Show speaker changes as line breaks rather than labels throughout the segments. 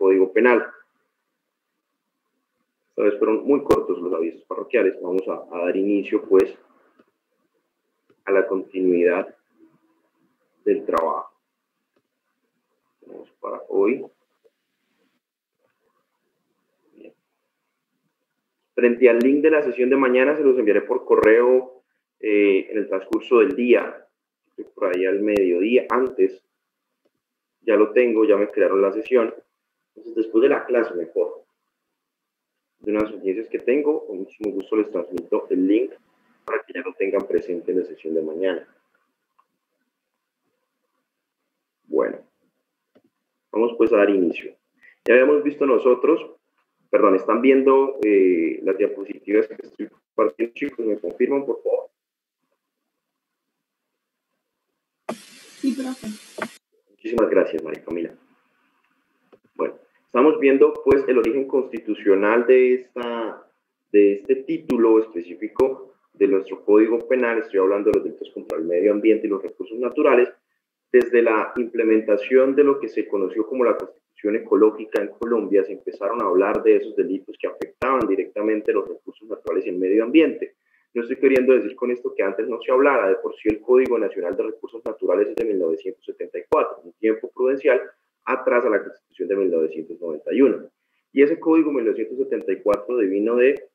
Código Penal. Esta vez fueron muy cortos los avisos parroquiales. Vamos a dar inicio, pues, a la continuidad del trabajo. Vamos para hoy. Bien. Frente al link de la sesión de mañana, se los enviaré por correo en el transcurso del día, por ahí al mediodía, antes. Ya lo tengo, ya me crearon la sesión. Entonces, después de la clase, mejor. De unas audiencias que tengo, con muchísimo gusto les transmito el link para que ya lo tengan presente en la sesión de mañana. Bueno, vamos pues a dar inicio. Ya habíamos visto nosotros, perdón, están viendo las diapositivas que estoy compartiendo, chicos, ¿me confirman, por favor?
Sí, profe.
Muchísimas gracias, María Camila. Bueno, estamos viendo pues el origen constitucional de este título específico de nuestro Código Penal. Estoy hablando de los delitos contra el medio ambiente y los recursos naturales, desde la implementación de lo que se conoció como la Constitución Ecológica en Colombia. Se empezaron a hablar de esos delitos que afectaban directamente los recursos naturales y el medio ambiente. No estoy queriendo decir con esto que antes no se hablara. De por sí el Código Nacional de Recursos Naturales es de 1974, un tiempo prudencial atrás a la Constitución de 1991. Y ese Código 1974 devino de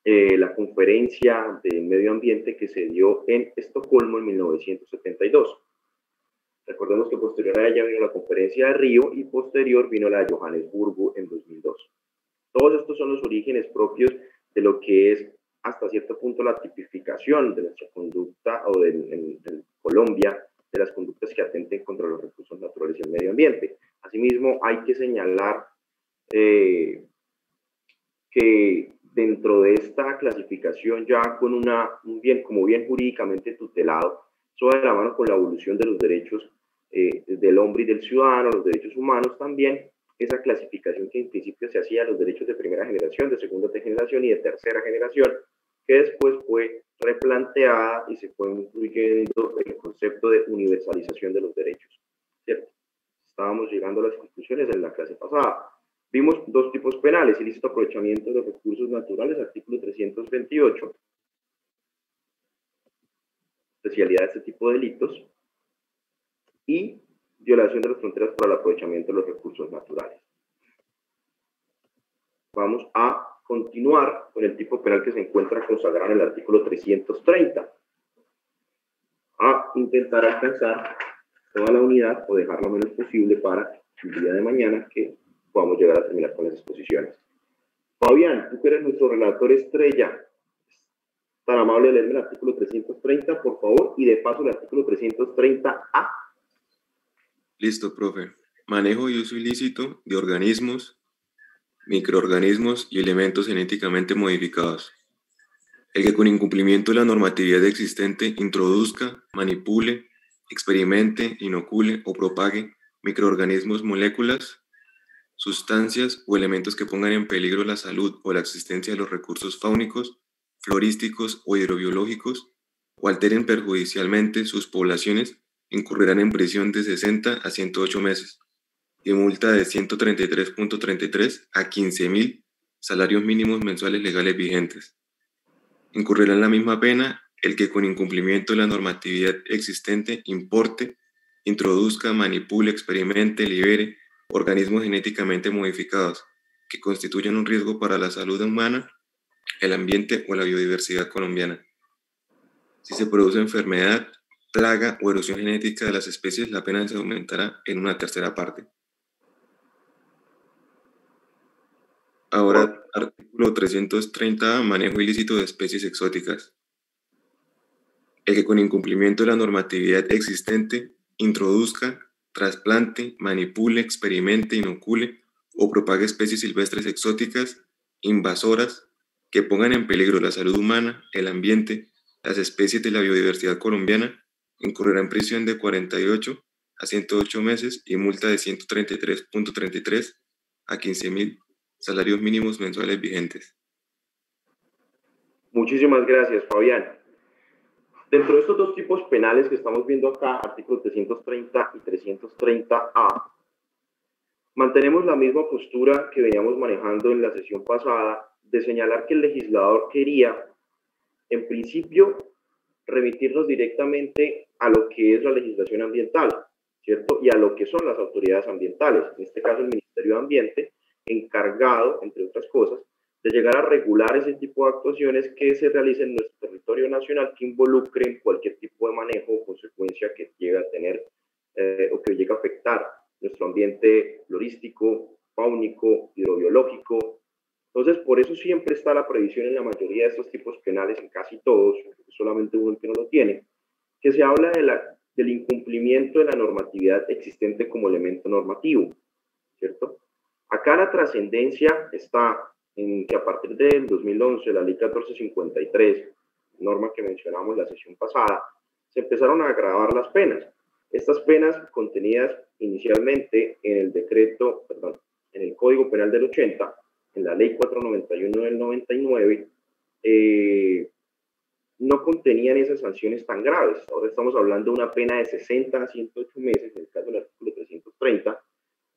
la Conferencia de Medio Ambiente que se dio en Estocolmo en 1972. Recordemos que posterior a ella vino la Conferencia de Río y posterior vino la de Johannesburgo en 2002. Todos estos son los orígenes propios de lo que es hasta cierto punto la tipificación de nuestra conducta o de Colombia, de las conductas que atenten contra los recursos naturales y el medio ambiente. Asimismo, hay que señalar que dentro de esta clasificación, ya con un bien como bien jurídicamente tutelado, eso va de la mano con la evolución de los derechos del hombre y del ciudadano, los derechos humanos también, esa clasificación que en principio se hacía los derechos de primera generación, de segunda generación y de tercera generación, que después fue replanteada y se fue incluyendo el concepto de universalización de los derechos, ¿cierto? Estábamos llegando a las conclusiones en la clase pasada. Vimos dos tipos penales: ilícito aprovechamiento de los recursos naturales, artículo 328, especialidad de este tipo de delitos, y violación de las fronteras para el aprovechamiento de los recursos naturales. Vamos a continuar con el tipo penal que se encuentra consagrado en el artículo 330, a intentar alcanzar toda la unidad o dejar lo menos posible para el día de mañana que podamos llegar a terminar con las exposiciones. Fabián, tú que eres nuestro relator estrella, tan amable de leerme el artículo 330, por favor, y de paso el artículo 330A.
Listo, profe. Manejo y uso ilícito de organismos, microorganismos y elementos genéticamente modificados. El que con incumplimiento de la normatividad existente introduzca, manipule, experimente, inocule o propague microorganismos, moléculas, sustancias o elementos que pongan en peligro la salud o la existencia de los recursos fáunicos, florísticos o hidrobiológicos, o alteren perjudicialmente sus poblaciones, incurrirán en prisión de 60 a 108 meses y multa de 133.33 a 15.000 salarios mínimos mensuales legales vigentes. Incurrirá en la misma pena el que con incumplimiento de la normatividad existente importe, introduzca, manipule, experimente, libere organismos genéticamente modificados que constituyan un riesgo para la salud humana, el ambiente o la biodiversidad colombiana. Si se produce enfermedad, plaga o erosión genética de las especies, la pena se aumentará en una tercera parte. Ahora, artículo 330, manejo ilícito de especies exóticas. El que con incumplimiento de la normatividad existente introduzca, trasplante, manipule, experimente, inocule o propague especies silvestres exóticas, invasoras, que pongan en peligro la salud humana, el ambiente, las especies de la biodiversidad colombiana, incurrirá en prisión de 48 a 108 meses y multa de 133.33 a 15.000 salarios mínimos mensuales vigentes.
Muchísimas gracias, Fabián. Dentro de estos dos tipos penales que estamos viendo acá, artículos 330 y 330A, Mantenemos la misma postura que veníamos manejando en la sesión pasada de señalar que el legislador quería, en principio, remitirnos directamente a lo que es la legislación ambiental, ¿cierto? Y a lo que son las autoridades ambientales, en este caso el Ministerio de Ambiente, encargado, entre otras cosas, de llegar a regular ese tipo de actuaciones que se realicen en nuestro territorio nacional que involucren cualquier tipo de manejo o consecuencia que llegue a tener o que llegue a afectar nuestro ambiente florístico, fáunico, hidrobiológico. Entonces, por eso siempre está la previsión en la mayoría de estos tipos penales, en casi todos, solamente uno que no lo tiene, que se habla del incumplimiento de la normatividad existente como elemento normativo, ¿cierto? Acá la trascendencia está en que a partir del 2011, la ley 1453, norma que mencionamos la sesión pasada, se empezaron a agravar las penas. Estas penas contenidas inicialmente en el decreto, perdón, en el Código Penal del 80, en la ley 491 del 99, no contenían esas sanciones tan graves. Ahora estamos hablando de una pena de 60 a 108 meses, en el caso del artículo 330,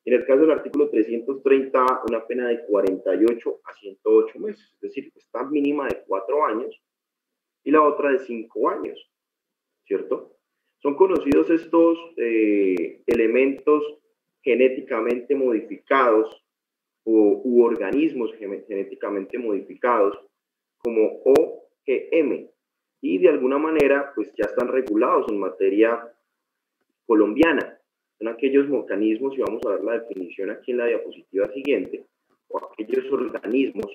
en el caso del artículo 330, una pena de 48 a 108 meses, es decir, está mínima de 4 años y la otra de 5 años, ¿cierto? Son conocidos estos elementos genéticamente modificados u organismos genéticamente modificados como OGM y de alguna manera pues ya están regulados en materia colombiana. Son aquellos mecanismos, y vamos a ver la definición aquí en la diapositiva siguiente, o aquellos organismos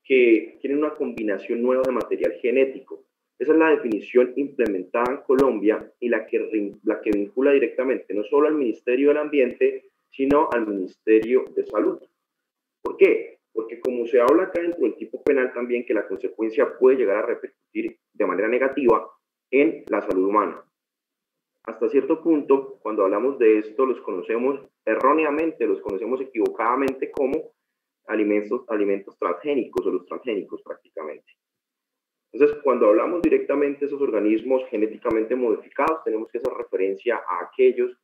que tienen una combinación nueva de material genético. Esa es la definición implementada en Colombia y la que vincula directamente no solo al Ministerio del Ambiente, sino al Ministerio de Salud. ¿Por qué? Porque como se habla acá dentro del tipo penal también que la consecuencia puede llegar a repercutir de manera negativa en la salud humana. Hasta cierto punto, cuando hablamos de esto, los conocemos erróneamente, los conocemos equivocadamente como alimentos transgénicos o los transgénicos prácticamente. Entonces, cuando hablamos directamente de esos organismos genéticamente modificados, tenemos que hacer referencia a aquellos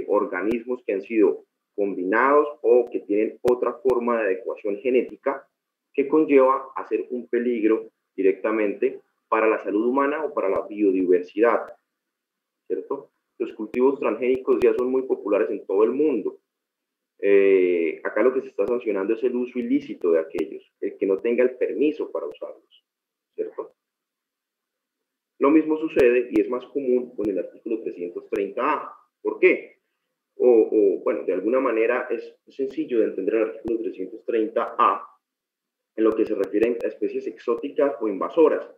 organismos que han sido combinados o que tienen otra forma de adecuación genética que conlleva a ser un peligro directamente para la salud humana o para la biodiversidad, ¿cierto? Los cultivos transgénicos ya son muy populares en todo el mundo. Acá lo que se está sancionando es el uso ilícito de aquellos, el que no tenga el permiso para usarlos, ¿cierto? Lo mismo sucede y es más común con el artículo 330A. ¿Por qué? Bueno, de alguna manera es sencillo de entender el artículo 330A en lo que se refiere a especies exóticas o invasoras.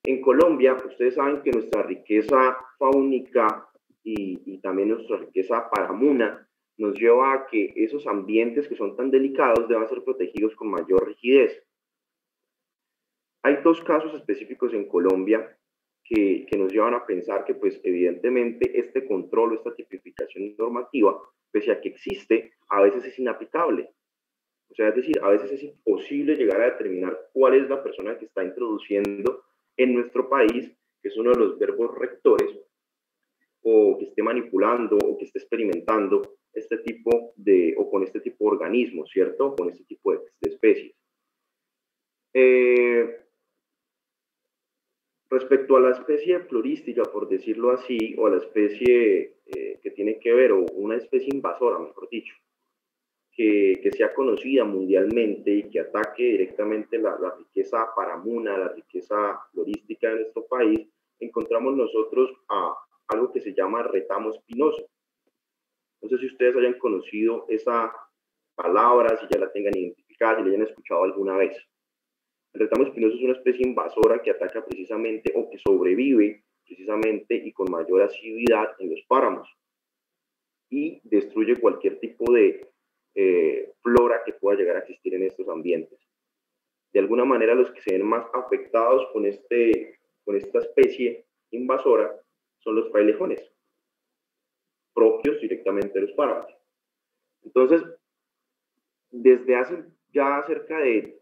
En Colombia, ustedes saben que nuestra riqueza fáunica y también nuestra riqueza paramuna nos lleva a que esos ambientes que son tan delicados deban ser protegidos con mayor rigidez. Hay dos casos específicos en Colombia que nos llevan a pensar que, pues, evidentemente, este control o esta tipificación normativa, pese a que existe, a veces es inaplicable. O sea, es decir, a veces es imposible llegar a determinar cuál es la persona que está introduciendo en nuestro país, que es uno de los verbos rectores, o que esté manipulando o que esté experimentando este tipo de, o con este tipo de organismos, ¿cierto? Con este tipo de especies. Respecto a la especie florística, por decirlo así, o a la especie que tiene que ver, o una especie invasora, mejor dicho, que sea conocida mundialmente y que ataque directamente la riqueza paramuna, la riqueza florística de nuestro país, encontramos nosotros a algo que se llama retamo espinoso. No sé si ustedes hayan conocido esa palabra, si ya la tengan identificada, si la hayan escuchado alguna vez. El retamo espinoso es una especie invasora que ataca precisamente o que sobrevive precisamente y con mayor asiduidad en los páramos y destruye cualquier tipo de flora que pueda llegar a existir en estos ambientes. De alguna manera, los que se ven más afectados con esta especie invasora son los frailejones, propios directamente de los páramos. Entonces, desde hace ya cerca de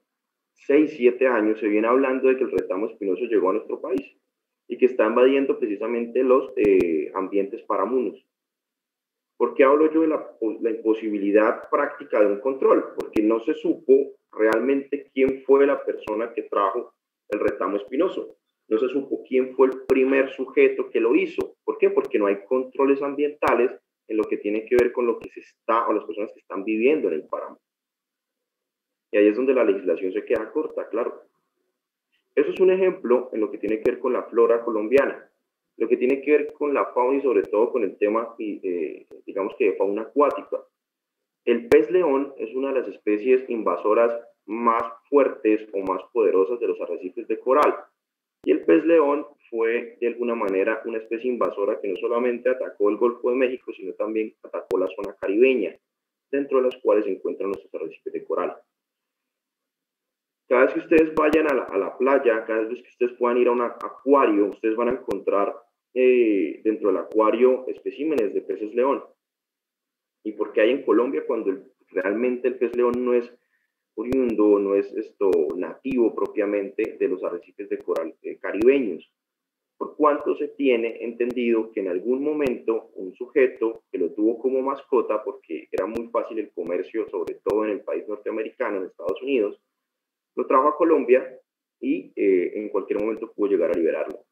6, 7 años se viene hablando de que el retamo espinoso llegó a nuestro país y que está invadiendo precisamente los ambientes paramunos. ¿Por qué hablo yo de la imposibilidad práctica de un control? Porque no se supo realmente quién fue la persona que trajo el retamo espinoso. No se supo quién fue el primer sujeto que lo hizo. ¿Por qué? Porque no hay controles ambientales en lo que tiene que ver con lo que se está, o las personas que están viviendo en el páramo. Y ahí es donde la legislación se queda corta, claro. Eso es un ejemplo en lo que tiene que ver con la flora colombiana, lo que tiene que ver con la fauna y sobre todo con el tema, digamos que de fauna acuática. El pez león es una de las especies invasoras más fuertes o más poderosas de los arrecifes de coral. Y el pez león fue de alguna manera una especie invasora que no solamente atacó el Golfo de México, sino también atacó la zona caribeña, dentro de las cuales se encuentran nuestros arrecifes de coral. Cada vez que ustedes vayan a la playa, cada vez que ustedes puedan ir a un acuario, ustedes van a encontrar dentro del acuario especímenes de peces león. ¿Y por qué hay en Colombia cuando realmente el pez león no es oriundo, no es nativo propiamente de los arrecifes de coral caribeños? Por cuanto se tiene entendido que en algún momento un sujeto que lo tuvo como mascota, porque era muy fácil el comercio, sobre todo en el país norteamericano, en Estados Unidos, lo trajo a Colombia y en cualquier momento pudo llegar a liberarlo.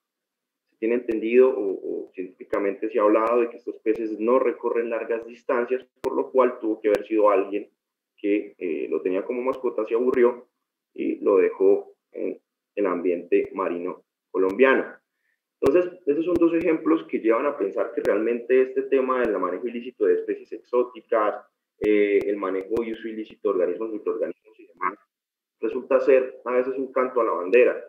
Se tiene entendido o científicamente se ha hablado de que estos peces no recorren largas distancias, por lo cual tuvo que haber sido alguien que lo tenía como mascota, se aburrió y lo dejó en el ambiente marino colombiano. Entonces, esos son dos ejemplos que llevan a pensar que realmente este tema del manejo ilícito de especies exóticas, el manejo y uso ilícito de organismos, microorganismos y demás, resulta ser a veces un canto a la bandera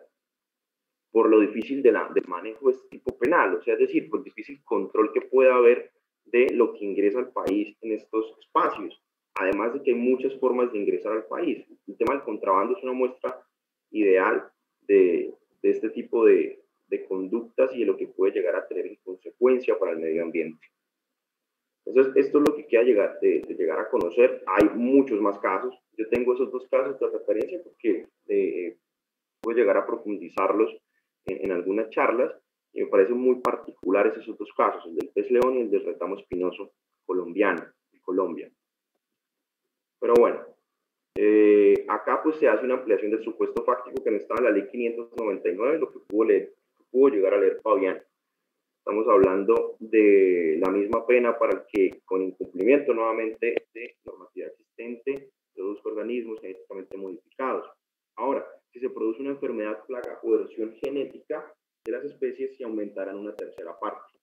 por lo difícil del manejo de este tipo penal, o sea, es decir, por el difícil control que puede haber de lo que ingresa al país en estos espacios, además de que hay muchas formas de ingresar al país. El tema del contrabando es una muestra ideal de este tipo de conductas y de lo que puede llegar a tener en consecuencia para el medio ambiente. Entonces, esto es lo que queda de llegar a conocer. Hay muchos más casos. Yo tengo esos dos casos de referencia porque puedo llegar a profundizarlos en algunas charlas y me parecen muy particulares esos dos casos, el del pez león y el del retamo espinoso colombiano, de Colombia. Pero bueno, acá pues se hace una ampliación del supuesto fáctico que no estaba en la ley 599, lo que pudo llegar a leer Fabián. Estamos hablando de la misma pena para el que, con incumplimiento nuevamente de normatividad existente, produzca organismos genéticamente modificados. Ahora, si se produce una enfermedad, plaga o erosión genética de las especies, se aumentarán una tercera parte.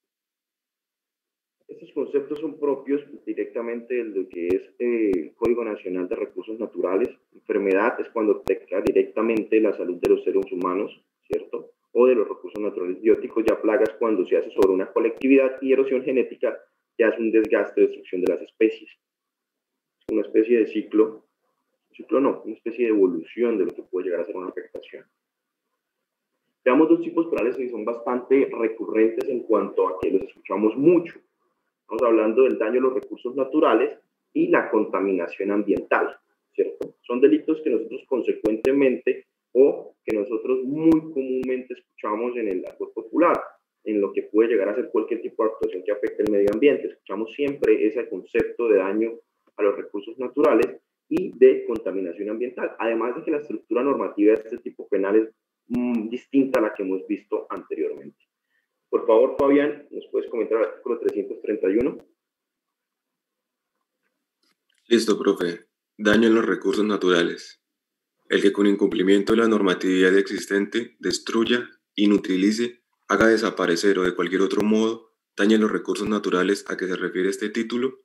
Estos conceptos son propios directamente de lo que es el Código Nacional de Recursos Naturales. Enfermedad es cuando afecta directamente la salud de los seres humanos, ¿cierto? O de los recursos naturales bióticos. Ya plagas cuando se hace sobre una colectividad, y erosión genética ya es un desgaste o destrucción de las especies. Es una especie de ciclo no, una especie de evolución de lo que puede llegar a ser una afectación. Veamos dos tipos penales que son bastante recurrentes en cuanto a que los escuchamos mucho. Estamos hablando del daño a los recursos naturales y la contaminación ambiental, ¿cierto? Son delitos que nosotros consecuentemente o que nosotros muy comúnmente escuchamos en el argot popular, en lo que puede llegar a ser cualquier tipo de actuación que afecte el medio ambiente. Escuchamos siempre ese concepto de daño a los recursos naturales y de contaminación ambiental, además de que la estructura normativa de este tipo penal es distinta a la que hemos visto anteriormente. Por favor, Fabián, ¿nos puedes comentar el artículo 331?
Listo, profe. Daño en los recursos naturales. El que con incumplimiento de la normatividad existente destruya, inutilice, haga desaparecer o de cualquier otro modo dañe los recursos naturales a que se refiere este título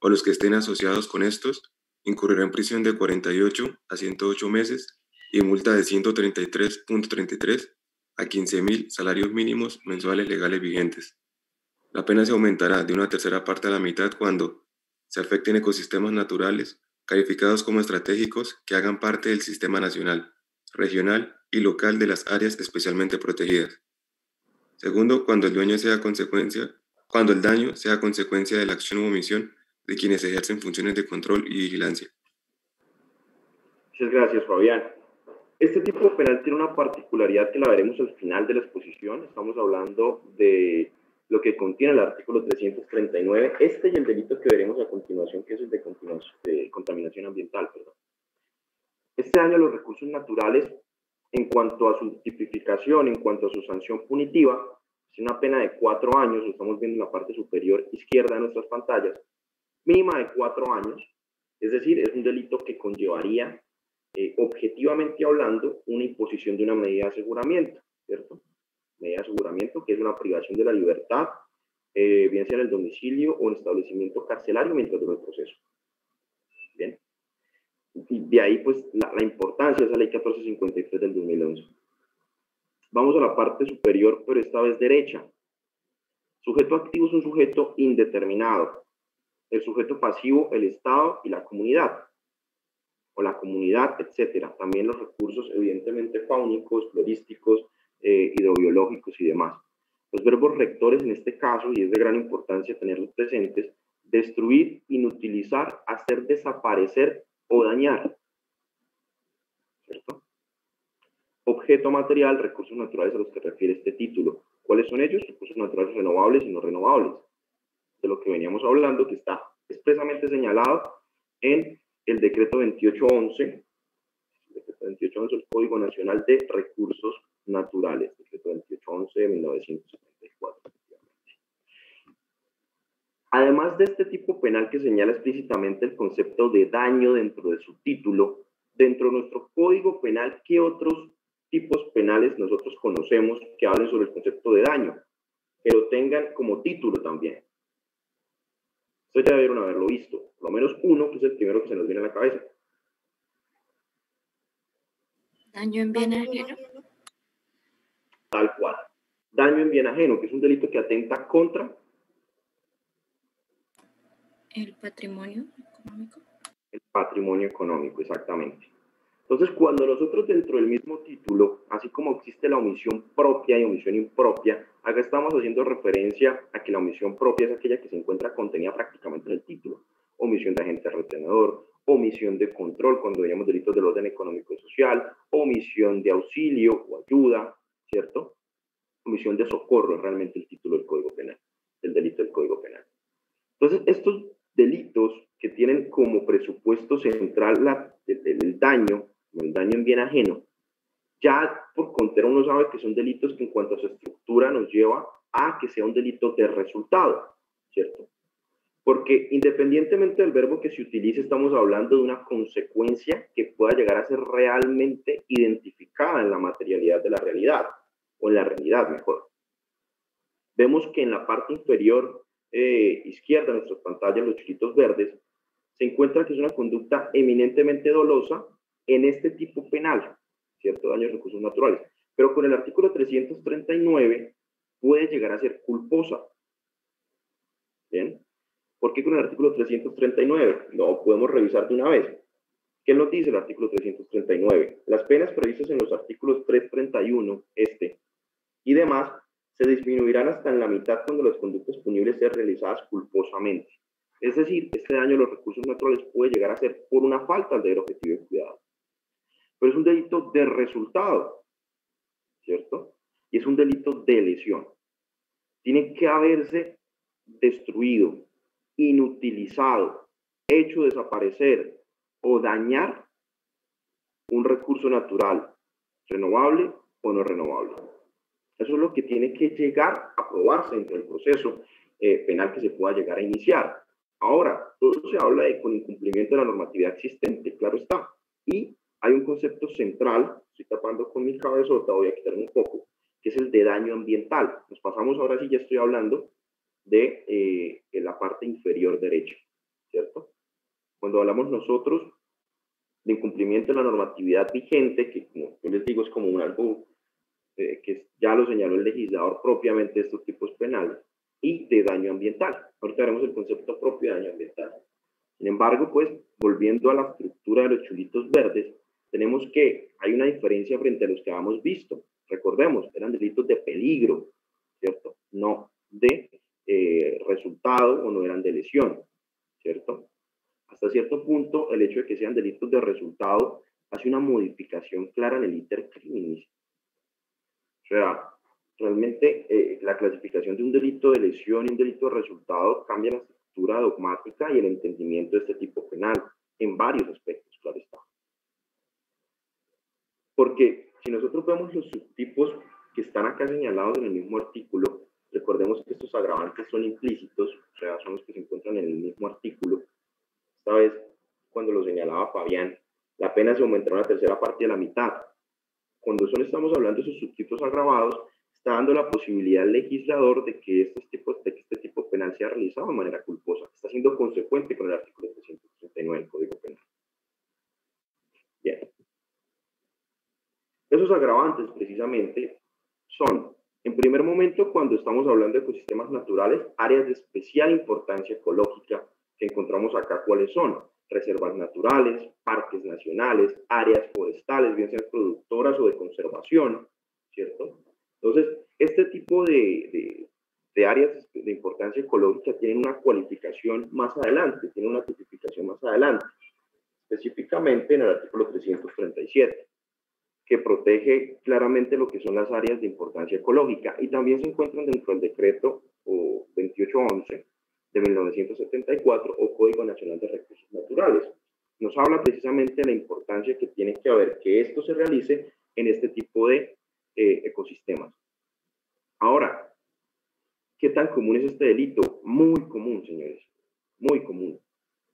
o los que estén asociados con estos, incurrirá en prisión de 48 a 108 meses y multa de 133.33 a 15.000 salarios mínimos mensuales legales vigentes. La pena se aumentará de una tercera parte a la mitad cuando se afecten ecosistemas naturales calificados como estratégicos que hagan parte del sistema nacional, regional y local de las áreas especialmente protegidas. Segundo, cuando el daño sea consecuencia de la acción u omisión de quienes ejercen funciones de control y vigilancia.
Muchas gracias, Fabián. Este tipo de penal tiene una particularidad que la veremos al final de la exposición. Estamos hablando de lo que contiene el artículo 339, este y el delito que veremos a continuación, que es el de contaminación ambiental, perdón. Este daño a los recursos naturales, en cuanto a su tipificación, en cuanto a su sanción punitiva, es una pena de 4 años, lo estamos viendo en la parte superior izquierda de nuestras pantallas, mínima de 4 años, es decir, es un delito que conllevaría, objetivamente hablando, una imposición de una medida de aseguramiento, ¿cierto? Medida de aseguramiento, que es una privación de la libertad, bien sea en el domicilio o en establecimiento carcelario mientras dura el proceso. Bien. Y de ahí, pues, la importancia de esa ley 1453 del 2011. Vamos a la parte superior, pero esta vez derecha. Sujeto activo es un sujeto indeterminado. El sujeto pasivo, el Estado y la comunidad, o la comunidad, etcétera. También los recursos, evidentemente, faunísticos, florísticos, hidrobiológicos y demás. Los verbos rectores en este caso, y es de gran importancia tenerlos presentes: destruir, inutilizar, hacer desaparecer o dañar, ¿cierto? Objeto material, recursos naturales a los que refiere este título. ¿Cuáles son ellos? Recursos naturales renovables y no renovables. De lo que veníamos hablando, que está expresamente señalado en el decreto 2811, del Código Nacional de Recursos Naturales, decreto 2811 de 1974. Además de este tipo penal que señala explícitamente el concepto de daño dentro de su título, dentro de nuestro Código Penal, ¿qué otros tipos penales nosotros conocemos que hablen sobre el concepto de daño? Que lo tengan como título también. Ustedes ya debieron haberlo visto, por lo menos uno, que es el primero que se nos viene a la cabeza.
Daño en bien ajeno.
Tal cual. Daño en bien ajeno, que es un delito que atenta contra
El patrimonio económico.
el patrimonio económico, exactamente. Entonces, cuando nosotros dentro del mismo título, así como existe la omisión propia y omisión impropia, acá estamos haciendo referencia a que la omisión propia es aquella que se encuentra contenida prácticamente en el título. Omisión de agente retenedor, omisión de control cuando veíamos delitos del orden económico y social, omisión de auxilio o ayuda, ¿cierto? Omisión de socorro es realmente el título del Código Penal, del delito del Código Penal. Entonces, estos delitos que tienen como presupuesto central el daño en bien ajeno, ya por contero uno sabe que son delitos que en cuanto a su estructura nos lleva a que sea un delito de resultado, ¿cierto? Porque independientemente del verbo que se utilice, estamos hablando de una consecuencia que pueda llegar a ser realmente identificada en la materialidad de la realidad, o en la realidad mejor. Vemos que en la parte inferior izquierda de nuestras pantallas, los chilitos verdes, se encuentra que es una conducta eminentemente dolosa en este tipo penal, ¿cierto? Daño a recursos naturales. Pero con el artículo 339 puede llegar a ser culposa. ¿Bien? ¿Por qué con el artículo 339? Lo podemos revisar de una vez. ¿Qué nos dice el artículo 339? Las penas previstas en los artículos 331, y demás, se disminuirán hasta en la mitad cuando las conductas punibles sean realizadas culposamente. Es decir, este daño a los recursos naturales puede llegar a ser por una falta al deber objetivo de cuidado. Pero es un delito de resultado, ¿cierto? Y es un delito de lesión. Tiene que haberse destruido, inutilizado, hecho desaparecer o dañar un recurso natural, renovable o no renovable. Eso es lo que tiene que llegar a probarse dentro del proceso penal que se pueda llegar a iniciar. Ahora, todo se habla de con incumplimiento de la normatividad existente, claro está. Y hay un concepto central, estoy tapando con mi cabezota, voy a quitarme un poco, que es el de daño ambiental. Nos pasamos ahora sí, ya estoy hablando de la parte inferior derecha, ¿cierto? Cuando hablamos nosotros de incumplimiento de la normatividad vigente, que como yo les digo es como un algo que ya lo señaló el legislador propiamente de estos tipos penales, y de daño ambiental. Ahorita veremos el concepto propio de daño ambiental. Sin embargo, pues, volviendo a la estructura de los chulitos verdes, tenemos que hay una diferencia frente a los que habíamos visto. Recordemos, eran delitos de peligro, ¿cierto? No de resultado o no eran de lesión, ¿cierto? Hasta cierto punto, el hecho de que sean delitos de resultado hace una modificación clara en el iter criminis. O sea, realmente la clasificación de un delito de lesión y un delito de resultado cambia la estructura dogmática y el entendimiento de este tipo penal en varios aspectos, claro está. Porque si nosotros vemos los subtipos que están acá señalados en el mismo artículo, recordemos que estos agravantes son implícitos, o sea, son los que se encuentran en el mismo artículo. Esta vez, cuando lo señalaba Fabián, la pena se aumentará una tercera parte de la mitad. Cuando estamos hablando de esos subtipos agravados, está dando la posibilidad al legislador de que este tipo penal sea realizado de manera culposa. Está siendo consecuente con el artículo 339 del Código Penal. Bien. Esos agravantes, precisamente, son, en primer momento, cuando estamos hablando de ecosistemas naturales, áreas de especial importancia ecológica, que encontramos acá, ¿cuáles son? Reservas naturales, parques nacionales, áreas forestales, bien sean productoras o de conservación, ¿cierto? Entonces, este tipo de áreas de importancia ecológica tienen una cualificación más adelante, tienen una tipificación más adelante, específicamente en el artículo 337, que protege claramente lo que son las áreas de importancia ecológica, y también se encuentran dentro del decreto 2811 de 1974 o Código Nacional de Recursos Naturales. Nos habla precisamente de la importancia que tiene que haber que esto se realice en este tipo de ecosistemas. Ahora, ¿qué tan común es este delito? Muy común, señores, muy común.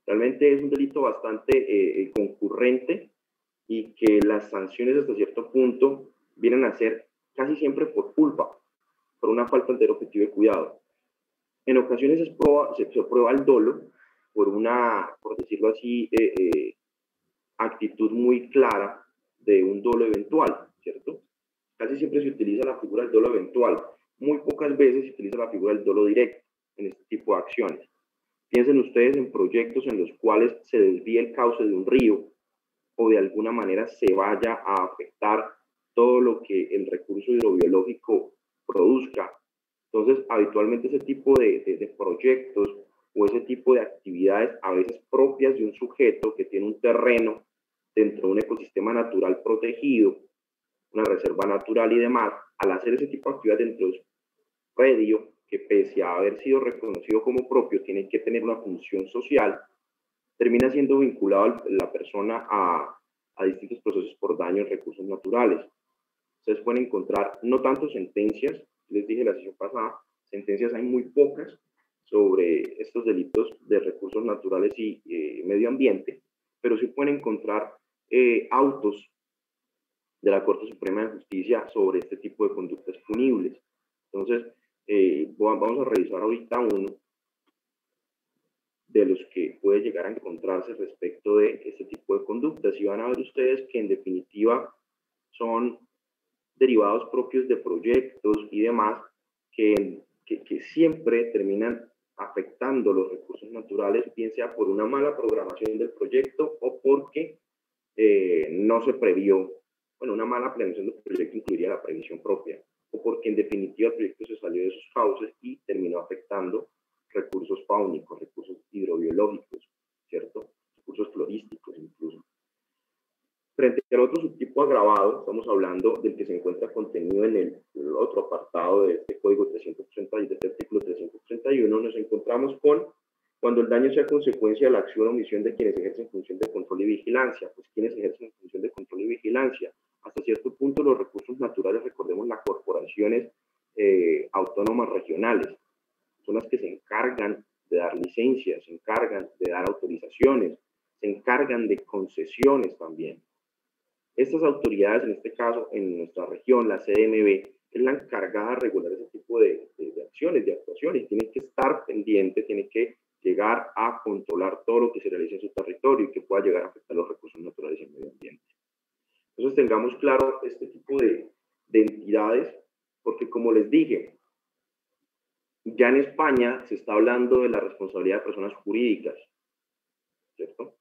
Realmente es un delito bastante concurrente y que las sanciones hasta cierto punto vienen a ser casi siempre por culpa, por una falta de objetivo de cuidado. En ocasiones se prueba el dolo por una, por decirlo así, actitud muy clara de un dolo eventual, ¿cierto? Casi siempre se utiliza la figura del dolo eventual. Muy pocas veces se utiliza la figura del dolo directo en este tipo de acciones. Piensen ustedes en proyectos en los cuales se desvía el cauce de un río o de alguna manera se vaya a afectar todo lo que el recurso hidrobiológico produzca. Entonces, habitualmente ese tipo de proyectos o ese tipo de actividades, a veces propias de un sujeto que tiene un terreno dentro de un ecosistema natural protegido, una reserva natural y demás, al hacer ese tipo de actividades dentro de su predio, que pese a haber sido reconocido como propio, tiene que tener una función social, termina siendo vinculado la persona a distintos procesos por daños en recursos naturales. Ustedes pueden encontrar no tanto sentencias, les dije la sesión pasada, sentencias hay muy pocas sobre estos delitos de recursos naturales y medio ambiente, pero sí pueden encontrar autos de la Corte Suprema de Justicia sobre este tipo de conductas punibles. Entonces, vamos a revisar ahorita uno de los que puede llegar a encontrarse respecto de este tipo de conductas, y van a ver ustedes que en definitiva son derivados propios de proyectos y demás que siempre terminan afectando los recursos naturales, bien sea por una mala programación del proyecto o porque no se previó. Bueno, una mala planeación del proyecto incluiría la previsión propia, o porque en definitiva el proyecto se salió de sus cauces y terminó afectando recursos fáunicos, recursos hidrobiológicos, ¿cierto? Recursos florísticos incluso. Frente al otro subtipo agravado, estamos hablando del que se encuentra contenido en el otro apartado de este código 330 y de este artículo 331, nos encontramos con cuando el daño sea consecuencia de la acción o omisión de quienes ejercen función de control y vigilancia. Pues quienes ejercen función de control y vigilancia, hasta cierto punto los recursos naturales, recordemos las corporaciones autónomas regionales, son las que se encargan de dar licencias, se encargan de dar autorizaciones, se encargan de concesiones también. Estas autoridades, en este caso, en nuestra región, la CDMB, es la encargada de regular ese tipo de acciones, de actuaciones. Tiene que estar pendiente, tiene que llegar a controlar todo lo que se realiza en su territorio y que pueda llegar a afectar los recursos naturales y el medio ambiente. Entonces, tengamos claro este tipo de entidades, porque como les dije, ya en España se está hablando de la responsabilidad de personas jurídicas, ¿cierto?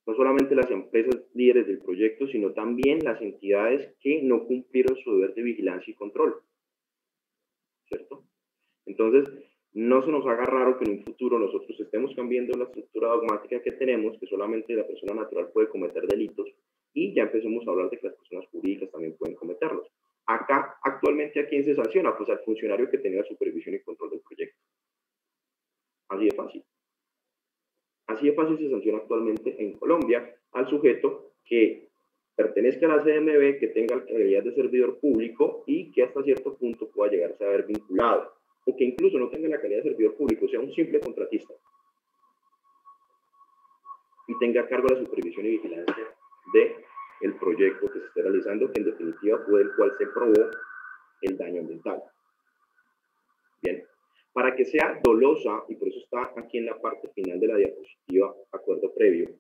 No solamente las empresas líderes del proyecto, sino también las entidades que no cumplieron su deber de vigilancia y control, ¿cierto? Entonces, no se nos haga raro que en un futuro nosotros estemos cambiando la estructura dogmática que tenemos, que solamente la persona natural puede cometer delitos, y ya empecemos a hablar de que las personas jurídicas también pueden cometerlos. Acá, ¿a Actualmente, ¿a quién se sanciona? Pues al funcionario que tenía supervisión y control del proyecto. Así de fácil. Así de fácil se sanciona actualmente en Colombia al sujeto que pertenezca a la CMB, que tenga calidad de servidor público y que hasta cierto punto pueda llegarse a ver vinculado, o que incluso no tenga la calidad de servidor público, sea un simple contratista y tenga a cargo la supervisión y vigilancia del proyecto que se esté realizando, que en definitiva fue el cual se probó el daño ambiental. Bien, para que sea dolosa, y por eso está aquí en la parte final de la diapositiva, acuerdo previo,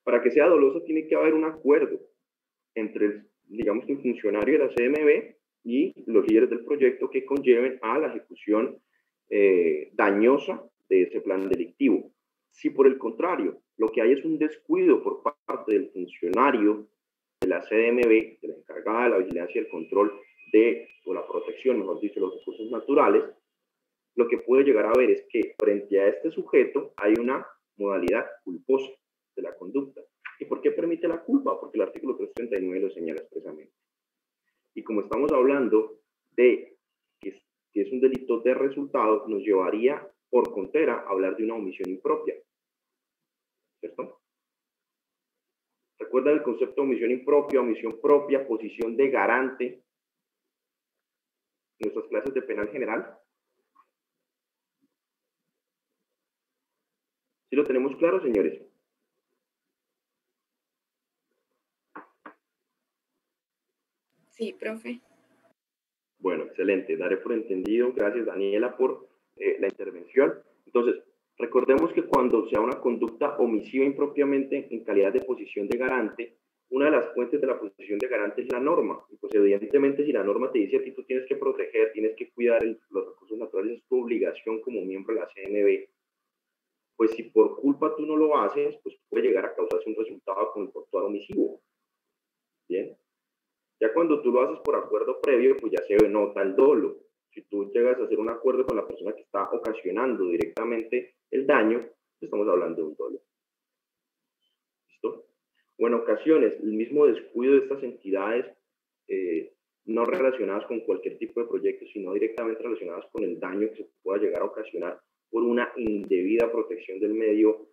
para que sea dolosa tiene que haber un acuerdo entre, digamos, el funcionario de la CMB y los líderes del proyecto que conlleven a la ejecución dañosa de ese plan delictivo. Si por el contrario, lo que hay es un descuido por parte del funcionario de la CMB, de la encargada de la vigilancia y el control o la protección, mejor dicho, de los recursos naturales, lo que puede llegar a ver es que frente a este sujeto hay una modalidad culposa de la conducta. ¿Y por qué permite la culpa? Porque el artículo 339 lo señala expresamente. Y como estamos hablando de que es un delito de resultado, nos llevaría por contera a hablar de una omisión impropia. ¿Cierto? ¿Recuerdan el concepto de omisión impropia, omisión propia, posición de garante en nuestras clases de penal general? ¿Sí lo tenemos claro, señores?
Sí, profe.
Bueno, excelente. Daré por entendido. Gracias, Daniela, por la intervención. Entonces, recordemos que cuando sea una conducta omisiva impropiamente en calidad de posición de garante, una de las fuentes de la posición de garante es la norma. Y pues evidentemente si la norma te dice a ti tú tienes que proteger, tienes que cuidar los recursos naturales, es tu obligación como miembro de la CNB. Pues si por culpa tú no lo haces, pues puede llegar a causarse un resultado con el actuar omisivo. Bien. Ya cuando tú lo haces por acuerdo previo, pues ya se nota el dolo. Si tú llegas a hacer un acuerdo con la persona que está ocasionando directamente el daño, estamos hablando de un dolo. ¿Listo? O en ocasiones, el mismo descuido de estas entidades no relacionadas con cualquier tipo de proyecto, sino directamente relacionadas con el daño que se pueda llegar a ocasionar por una indebida protección del medio,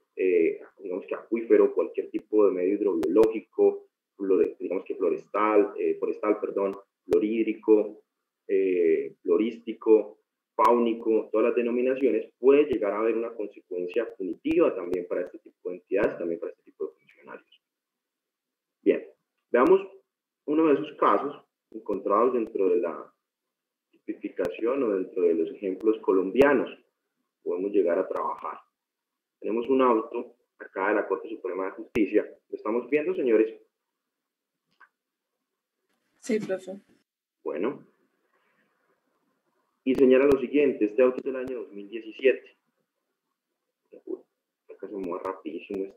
digamos que acuífero, cualquier tipo de medio hidrobiológico, digamos que forestal, fluorhídrico, florístico, fáunico, todas las denominaciones, puede llegar a haber una consecuencia punitiva también para este tipo de entidades, también para este tipo de funcionarios. Bien, veamos uno de esos casos encontrados dentro de la tipificación o dentro de los ejemplos colombianos. Podemos llegar a trabajar. Tenemos un auto acá de la Corte Suprema de Justicia. ¿Lo estamos viendo, señores?
Sí, profe.
Bueno. Y señala lo siguiente, este auto es del año 2017. Acá se mueve rapidísimo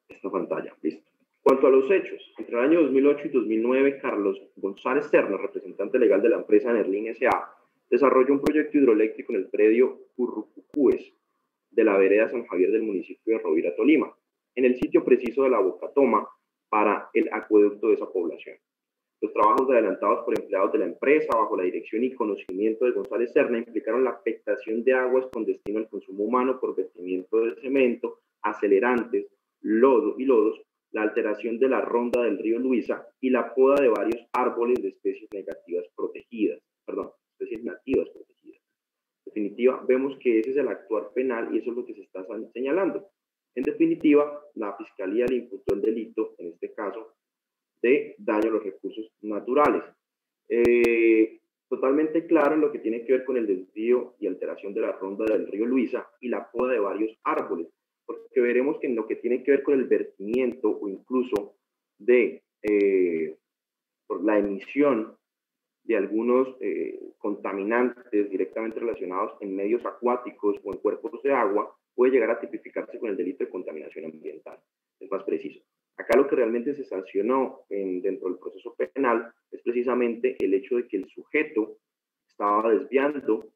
esta pantalla, listo. Cuanto a los hechos, entre el año 2008 y 2009, Carlos González Serna, representante legal de la empresa Nerlin S.A., desarrolló un proyecto hidroeléctrico en el predio Currucucúes de la vereda San Javier del municipio de Rovira, Tolima, en el sitio preciso de la Bocatoma para el acueducto de esa población. Los trabajos adelantados por empleados de la empresa bajo la dirección y conocimiento de González Serna implicaron la afectación de aguas con destino al consumo humano por vertimiento de cemento, acelerantes, lodo y lodos, la alteración de la ronda del río Luisa y la poda de varios árboles de especies nativas protegidas. En definitiva, vemos que ese es el actuar penal y eso es lo que se está señalando. En definitiva, la Fiscalía le imputó el delito, en este caso, de daño a los recursos naturales. Totalmente claro en lo que tiene que ver con el desvío y alteración de la ronda del río Luisa y la poda de varios árboles, porque veremos que en lo que tiene que ver con el vertimiento o incluso de por la emisión de algunos contaminantes directamente relacionados en medios acuáticos o en cuerpos de agua, puede llegar a tipificarse con el delito de contaminación ambiental. Es más preciso. Acá lo que realmente se sancionó dentro del proceso penal es precisamente el hecho de que el sujeto estaba desviando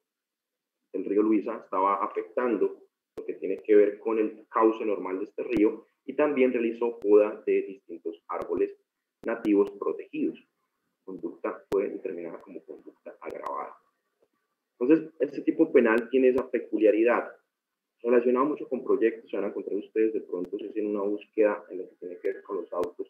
el río Luisa, estaba afectando lo que tiene que ver con el cauce normal de este río y también realizó poda de distintos árboles nativos protegidos. La conducta fue este tipo penal tiene esa peculiaridad. Relacionado mucho con proyectos, se van a encontrar ustedes de pronto si hacen una búsqueda en lo que tiene que ver con los autos,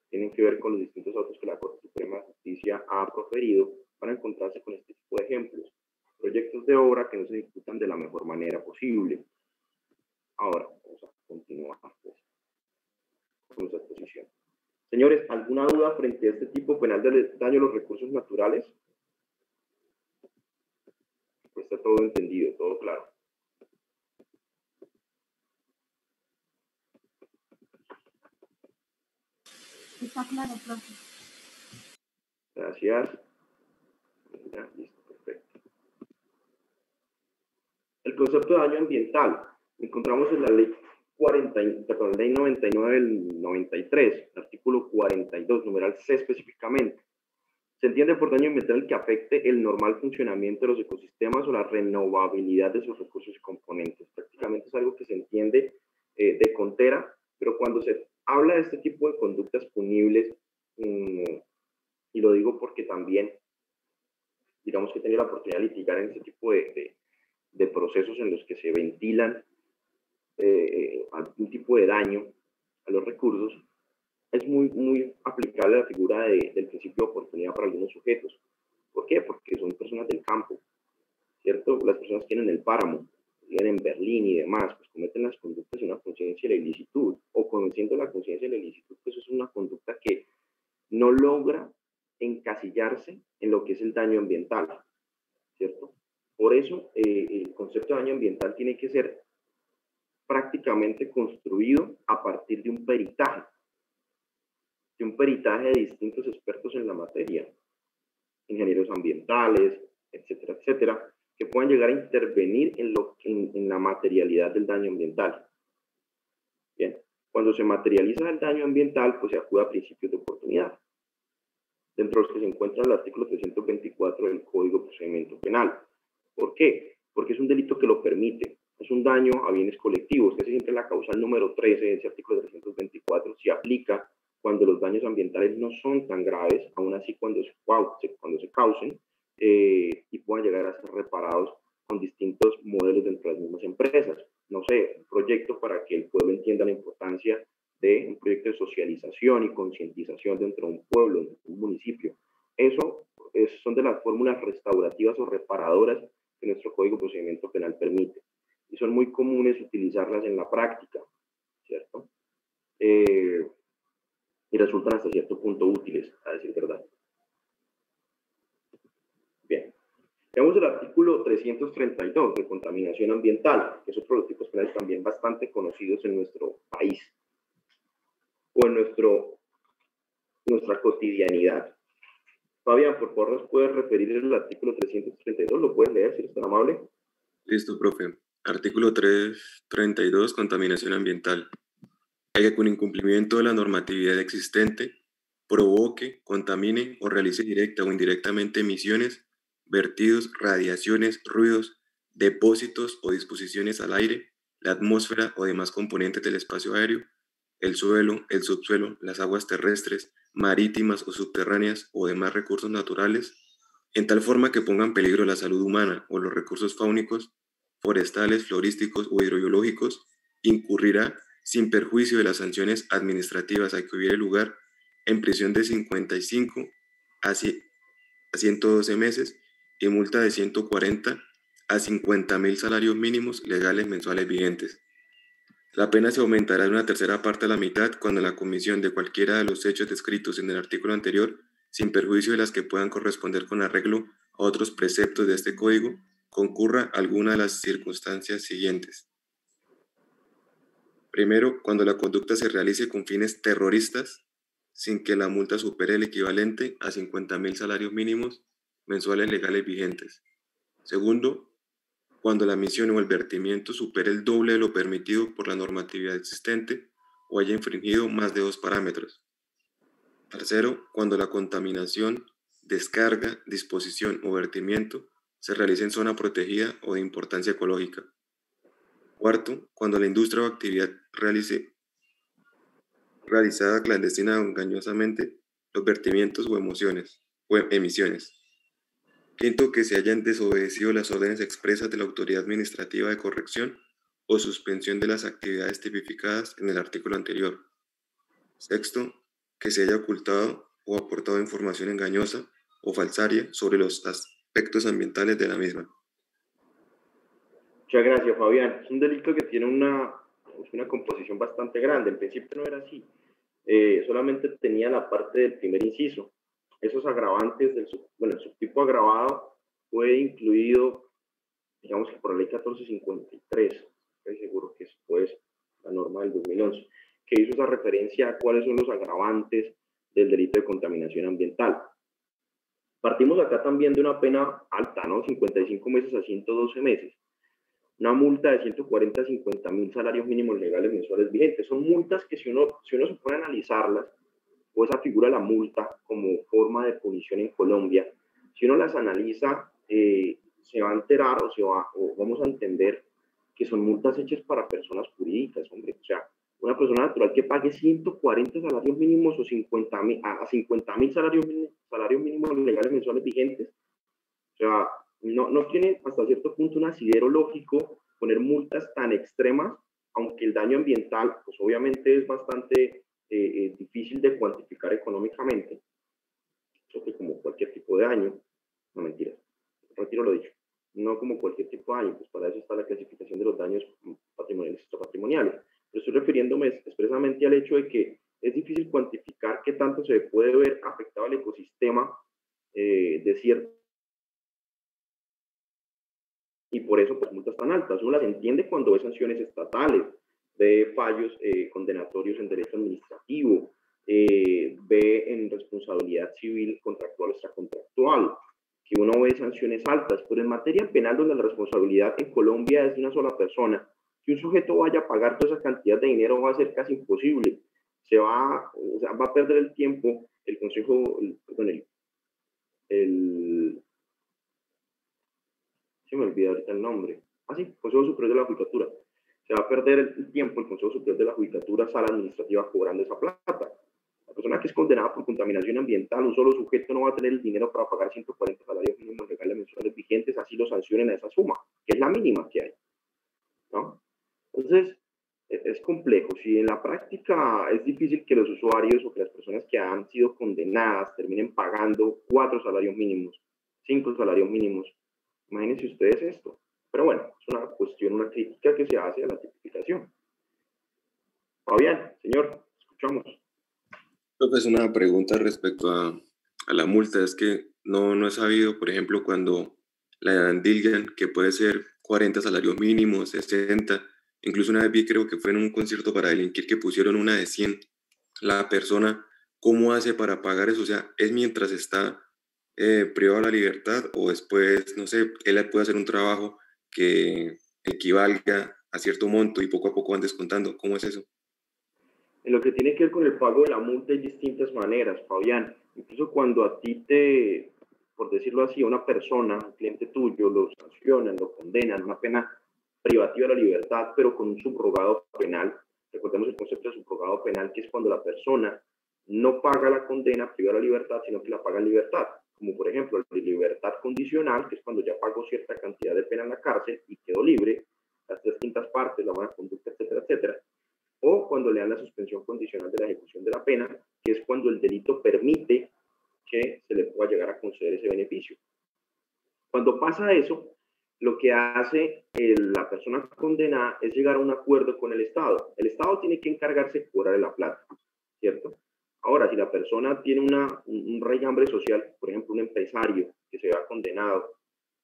tienen que ver con los distintos autos que la Corte Suprema de Justicia ha proferido, van a encontrarse con este tipo de ejemplos. Proyectos de obra que no se ejecutan de la mejor manera posible. Ahora, vamos a continuar pues, con nuestra exposición. Señores, ¿alguna duda frente a este tipo penal de daño a los recursos naturales? Pues está todo entendido, todo claro.
Está claro, profe.
Gracias. Ya, listo, perfecto. El concepto de daño ambiental. Encontramos en la ley 99 del 93, artículo 42, numeral C específicamente. Se entiende por daño ambiental el que afecte el normal funcionamiento de los ecosistemas o la renovabilidad de sus recursos y componentes. Prácticamente es algo que se entiende de contera, pero cuando se habla de este tipo de conductas punibles, y lo digo porque también, digamos que he tenido la oportunidad de litigar en este tipo de procesos en los que se ventilan algún tipo de daño a los recursos, es muy aplicable la figura del principio de oportunidad para algunos sujetos. ¿Por qué? Porque son personas del campo, ¿cierto? Las personas que viven en el páramo, viven en Berlín y demás, pues cometen las conductas de una conciencia de la ilicitud, o conociendo la conciencia de la ilicitud, pues eso es una conducta que no logra encasillarse en lo que es el daño ambiental, ¿cierto? Por eso el concepto de daño ambiental tiene que ser prácticamente construido a partir de un peritaje de distintos expertos en la materia, ingenieros ambientales, etcétera, etcétera, que puedan llegar a intervenir en la materialidad del daño ambiental. Bien, cuando se materializa el daño ambiental, pues se acude a principios de oportunidad, dentro de los que se encuentra el artículo 324 del Código de Procedimiento Penal. ¿Por qué? Porque es un delito que lo permite. Es un daño a bienes colectivos, que es siempre la causal número 13 de ese artículo 324, se aplica cuando los daños ambientales no son tan graves, aún así cuando se causen y puedan llegar a ser reparados con distintos modelos dentro de las mismas empresas. No sé, un proyecto para que el pueblo entienda la importancia de un proyecto de socialización y concientización dentro de un pueblo, de un municipio. Eso son de las fórmulas restaurativas o reparadoras que nuestro Código de Procedimiento Penal permite. Y son muy comunes utilizarlas en la práctica, ¿cierto? Y resultan hasta cierto punto útiles, a decir verdad. Bien. Veamos el artículo 332 de contaminación ambiental, que es otro de los tipos penales también bastante conocidos en nuestro país o en nuestra cotidianidad. Fabián, por favor, ¿nos puedes referir el artículo 332? ¿Lo puedes leer, si eres tan amable?
Listo, profe. Artículo 332, contaminación ambiental. El que con incumplimiento de la normatividad existente provoque, contamine o realice directa o indirectamente emisiones, vertidos, radiaciones, ruidos, depósitos o disposiciones al aire, la atmósfera o demás componentes del espacio aéreo, el suelo, el subsuelo, las aguas terrestres, marítimas o subterráneas o demás recursos naturales, en tal forma que pongan en peligro la salud humana o los recursos fáunicos, forestales, florísticos o hidrobiológicos, incurrirá, sin perjuicio de las sanciones administrativas a que hubiere lugar, en prisión de 55 a 112 meses y multa de 140 a 50.000 salarios mínimos legales mensuales vigentes. La pena se aumentará de una tercera parte a la mitad cuando la comisión de cualquiera de los hechos descritos en el artículo anterior, sin perjuicio de las que puedan corresponder con arreglo a otros preceptos de este código, concurra alguna de las circunstancias siguientes. Primero, cuando la conducta se realice con fines terroristas, sin que la multa supere el equivalente a 50.000 salarios mínimos mensuales legales vigentes. Segundo, cuando la emisión o el vertimiento supere el doble de lo permitido por la normatividad existente o haya infringido más de 2 parámetros. Tercero, cuando la contaminación, descarga, disposición o vertimiento se realice en zona protegida o de importancia ecológica. Cuarto, cuando la industria o actividad realizada clandestina o engañosamente los vertimientos o emisiones. Quinto, que se hayan desobedecido las órdenes expresas de la autoridad administrativa de corrección o suspensión de las actividades tipificadas en el artículo anterior. Sexto, que se haya ocultado o aportado información engañosa o falsaria sobre los aspectos ambientales de la misma.
Muchas gracias, Fabián. Es un delito que tiene una composición bastante grande. En principio no era así. Solamente tenía la parte del primer inciso. Esos agravantes el subtipo agravado fue incluido, digamos que por la ley 1453, estoy seguro que es pues la norma del 2011, que hizo esa referencia a cuáles son los agravantes del delito de contaminación ambiental. Partimos acá también de una pena alta, ¿no? 55 meses a 112 meses. Una multa de 140 a 50 mil salarios mínimos legales mensuales vigentes. Son multas que si uno se pone a analizarlas, o esa figura de la multa como forma de punición en Colombia, si uno las analiza, se va a enterar o vamos a entender que son multas hechas para personas jurídicas, hombre. O sea, una persona natural que pague 140 salarios mínimos o 50 mil salarios mínimos legales mensuales vigentes, o sea, no tiene hasta cierto punto un asidero lógico poner multas tan extremas, aunque el daño ambiental, pues obviamente es bastante difícil de cuantificar económicamente, creo que como cualquier tipo de daño, no mentira, retiro lo dicho, no como cualquier tipo de daño, pues para eso está la clasificación de los daños patrimoniales y extrapatrimoniales, pero estoy refiriéndome expresamente al hecho de que es difícil cuantificar qué tanto se puede ver afectado al ecosistema de cierto, y por eso pues multas tan altas. Uno las entiende cuando ve sanciones estatales, ve fallos condenatorios en derecho administrativo, ve en responsabilidad civil contractual o extracontractual, que uno ve sanciones altas, pero en materia penal donde la responsabilidad en Colombia es de una sola persona, que un sujeto vaya a pagar toda esa cantidad de dinero va a ser casi imposible. Va a perder el tiempo el Consejo, se me olvida ahorita el nombre. Consejo Superior de la Judicatura. Se va a perder el tiempo el Consejo Superior de la Judicatura, sala administrativa, cobrando esa plata. La persona que es condenada por contaminación ambiental, un solo sujeto no va a tener el dinero para pagar 140 salarios mínimos legales mensuales vigentes, así lo sancionen a esa suma, que es la mínima que hay, ¿no? Entonces, es complejo. Si en la práctica es difícil que los usuarios o que las personas que han sido condenadas terminen pagando 4 salarios mínimos, 5 salarios mínimos, imagínense ustedes esto. Pero bueno, es una cuestión, una crítica que se hace a la tipificación. Fabián, señor, escuchamos.
Pues una pregunta respecto a la multa. Es que no he sabido, por ejemplo, cuando la endilgan, que puede ser 40 salarios mínimos, 60. Incluso una vez vi, creo que fue en un concierto para delinquir, que pusieron una de 100. La persona, ¿cómo hace para pagar eso? O sea, ¿es mientras está privado de la libertad o después, no sé, él puede hacer un trabajo que equivalga a cierto monto y poco a poco van descontando? ¿Cómo es eso?
En lo que tiene que ver con el pago de la multa hay distintas maneras, Fabián. Incluso cuando a ti por decirlo así, a una persona, un cliente tuyo, lo sancionan, lo condenan, una pena privativa de la libertad, pero con un subrogado penal. Recordemos el concepto de subrogado penal, que es cuando la persona no paga la condena privada de la libertad, sino que la paga en libertad. Como por ejemplo, la libertad condicional, que es cuando ya pagó cierta cantidad de pena en la cárcel y quedó libre, las 3 quintas partes, la buena conducta, etcétera, etcétera. O cuando le dan la suspensión condicional de la ejecución de la pena, que es cuando el delito permite que se le pueda llegar a conceder ese beneficio. Cuando pasa eso, lo que hace la persona condenada es llegar a un acuerdo con el Estado. El Estado tiene que encargarse de cobrarle la plata, ¿cierto? Ahora, si la persona tiene un raigambre social, por ejemplo, un empresario que se vea condenado,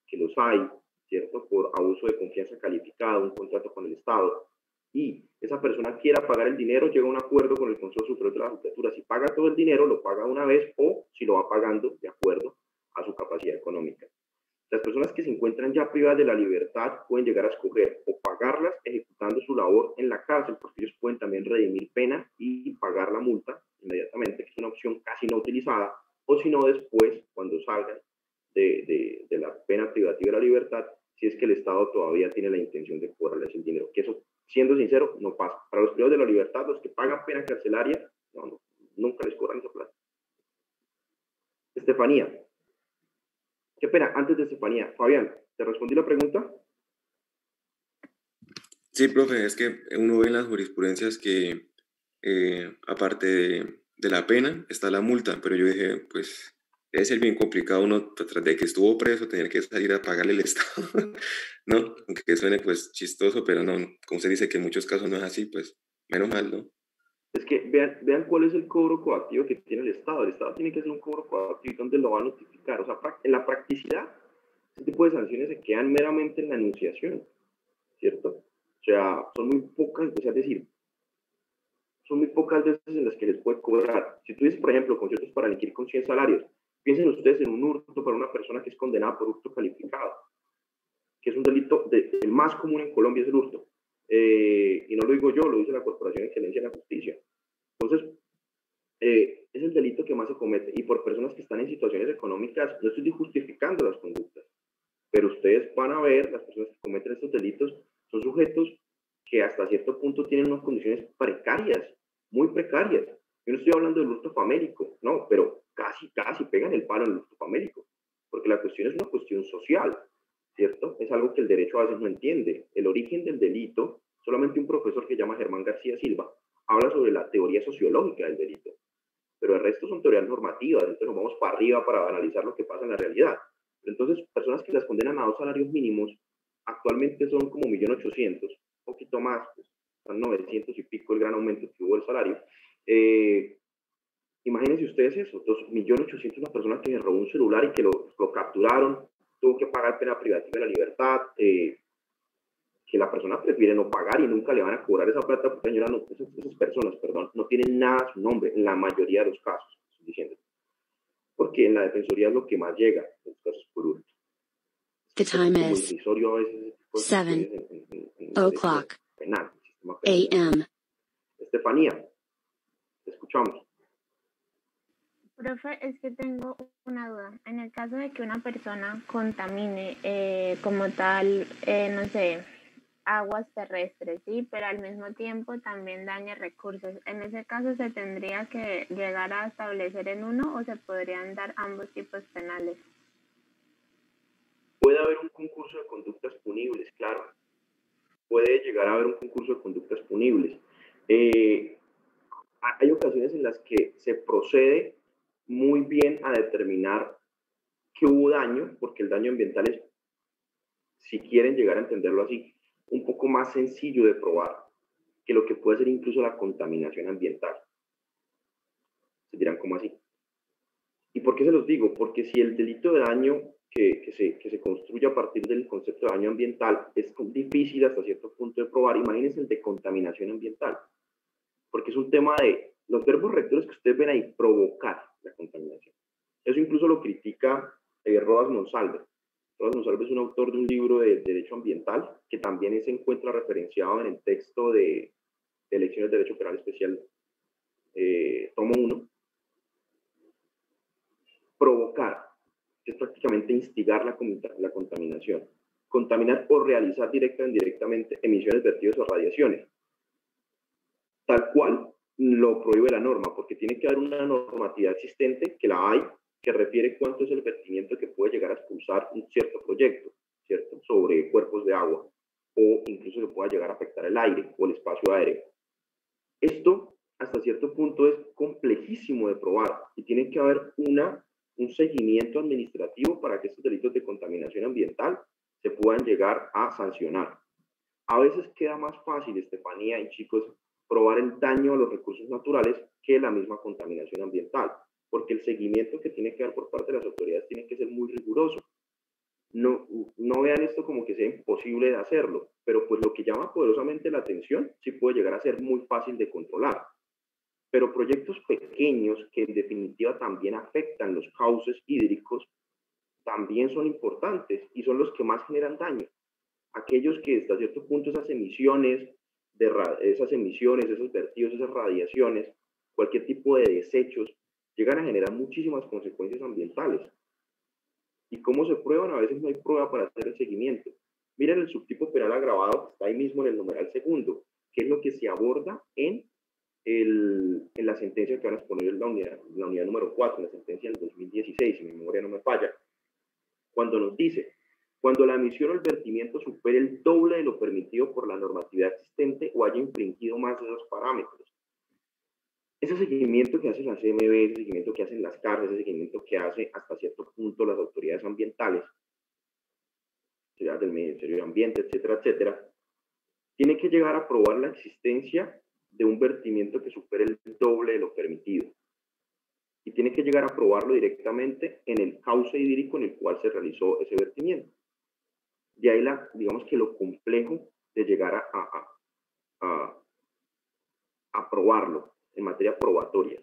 que los hay, ¿cierto? Por abuso de confianza calificada, un contrato con el Estado, y esa persona quiera pagar el dinero, llega a un acuerdo con el Consejo Superior de la Judicatura. Si paga todo el dinero, lo paga una vez o si lo va pagando de acuerdo a su capacidad económica. Las personas que se encuentran ya privadas de la libertad pueden llegar a escoger o pagarlas ejecutando su labor en la cárcel, porque ellos pueden también redimir pena y pagar la multa inmediatamente, que es una opción casi no utilizada, o si no después, cuando salgan de la pena privativa de la libertad, si es que el Estado todavía tiene la intención de cobrarles el dinero, que eso, siendo sincero, no pasa. Para los privados de la libertad, los que pagan pena carcelaria, nunca les cobran esa plata. Estefanía. Qué pena, antes de Estefanía, Fabián, ¿te respondí la pregunta?
Sí, profe, es que uno ve en las jurisprudencias que aparte de la pena está la multa, pero yo dije, pues debe ser bien complicado uno tras de que estuvo preso tener que salir a pagarle el Estado, ¿no? Aunque suene pues chistoso, pero no, como se dice que en muchos casos no es así, pues menos mal, ¿no?
Es que vean cuál es el cobro coactivo que tiene el Estado. El Estado tiene que hacer un cobro coactivo donde lo va a notificar. O sea, en la practicidad, este tipo de sanciones se quedan meramente en la enunciación, ¿cierto? O sea, son muy pocas, o sea, es decir, son muy pocas veces en las que les puede cobrar. Si tú dices, por ejemplo, conciertos para liquidar con 100 salarios, piensen ustedes en un hurto para una persona que es condenada por hurto calificado, que es un delito el más común en Colombia, es el hurto. Y no lo digo yo, lo dice la Corporación de Excelencia en la Justicia. Entonces, es el delito que más se comete y por personas que están en situaciones económicas, no estoy justificando las conductas, pero ustedes van a ver, las personas que cometen estos delitos son sujetos que hasta cierto punto tienen unas condiciones precarias, muy precarias. Yo no estoy hablando del hurto famélico, no, pero casi pegan el palo en el hurto famélico, porque la cuestión es una cuestión social, ¿cierto? Es algo que el derecho a veces no entiende. El origen del delito, solamente un profesor que se llama Germán García Silva habla sobre la teoría sociológica del delito, pero el resto son teorías normativas, entonces nos vamos para arriba para analizar lo que pasa en la realidad. Entonces, personas que las condenan a 2 salarios mínimos, actualmente son como 1.800.000, un poquito más, pues, son 900 y pico el gran aumento que hubo del salario. Imagínense ustedes eso, 2.800.000 una persona que se robó un celular y que lo capturaron, tuvo que pagar pena privativa de la libertad, que la persona prefiere no pagar y nunca le van a cobrar esa plata, porque señora, no, esas personas, perdón, no tienen nada a su nombre en la mayoría de los casos, estoy diciendo, porque en la defensoría es lo que más llega en los casos por hurto.
The time
Como
is
irrisorio a veces
7
en
o'clock
penal, el sistema penal.
a.m.
Estefanía, te escuchamos.
Profe, es que tengo una duda. En el caso de que una persona contamine como tal, no sé, aguas terrestres, sí, pero al mismo tiempo también dañe recursos, ¿en ese caso se tendría que llegar a establecer en uno o se podrían dar ambos tipos penales?
Puede haber un concurso de conductas punibles, claro. Puede llegar a haber un concurso de conductas punibles. Hay ocasiones en las que se procede muy bien a determinar que hubo daño, porque el daño ambiental es, si quieren llegar a entenderlo así, un poco más sencillo de probar que lo que puede ser incluso la contaminación ambiental. Se dirán, ¿cómo así? ¿Y por qué se los digo? Porque si el delito de daño que se construye a partir del concepto de daño ambiental es difícil hasta cierto punto de probar, imagínense el de contaminación ambiental, porque es un tema de los verbos rectores que ustedes ven ahí, provocar la contaminación. Eso incluso lo critica Rodas Monsalve. Rodas Monsalve es un autor de un libro de derecho ambiental que también se encuentra referenciado en el texto de Lecciones de Derecho Penal Especial, tomo 1. Provocar, que es prácticamente instigar la contaminación. Contaminar o realizar directa o indirectamente emisiones, vertidos o radiaciones. Tal cual lo prohíbe la norma, porque tiene que haber una normatividad existente, que la hay, que refiere cuánto es el vertimiento que puede llegar a expulsar un cierto proyecto, ¿cierto? Sobre cuerpos de agua, o incluso que pueda llegar a afectar el aire o el espacio aéreo. Esto, hasta cierto punto, es complejísimo de probar y tiene que haber un seguimiento administrativo para que estos delitos de contaminación ambiental se puedan llegar a sancionar. A veces queda más fácil, Estefanía y chicos, probar el daño a los recursos naturales que la misma contaminación ambiental, porque el seguimiento que tiene que haber por parte de las autoridades tiene que ser muy riguroso. No vean esto como que sea imposible de hacerlo, pero pues lo que llama poderosamente la atención sí puede llegar a ser muy fácil de controlar. Pero proyectos pequeños que en definitiva también afectan los cauces hídricos también son importantes y son los que más generan daño. Aquellos que hasta cierto punto esas emisiones, esos vertidos, esas radiaciones, cualquier tipo de desechos, llegan a generar muchísimas consecuencias ambientales. ¿Y cómo se prueban? A veces no hay prueba para hacer el seguimiento. Miren el subtipo penal agravado que está ahí mismo en el numeral segundo, que es lo que se aborda en la sentencia que van a exponer en la unidad número 4, en la sentencia del 2016, si mi memoria no me falla. cuando nos dice, cuando la emisión o el vertimiento supere el doble de lo permitido por la normatividad existente o haya infringido más de 2 parámetros. Ese seguimiento que hace la CMB, ese seguimiento que hacen las CARS, ese seguimiento que hace hasta cierto punto las autoridades ambientales, del Ministerio de Ambiente, etcétera, etcétera, tiene que llegar a probar la existencia de un vertimiento que supere el doble de lo permitido. Y tiene que llegar a probarlo directamente en el cauce hídrico en el cual se realizó ese vertimiento. De ahí, digamos que lo complejo de llegar a probarlo en materia probatoria.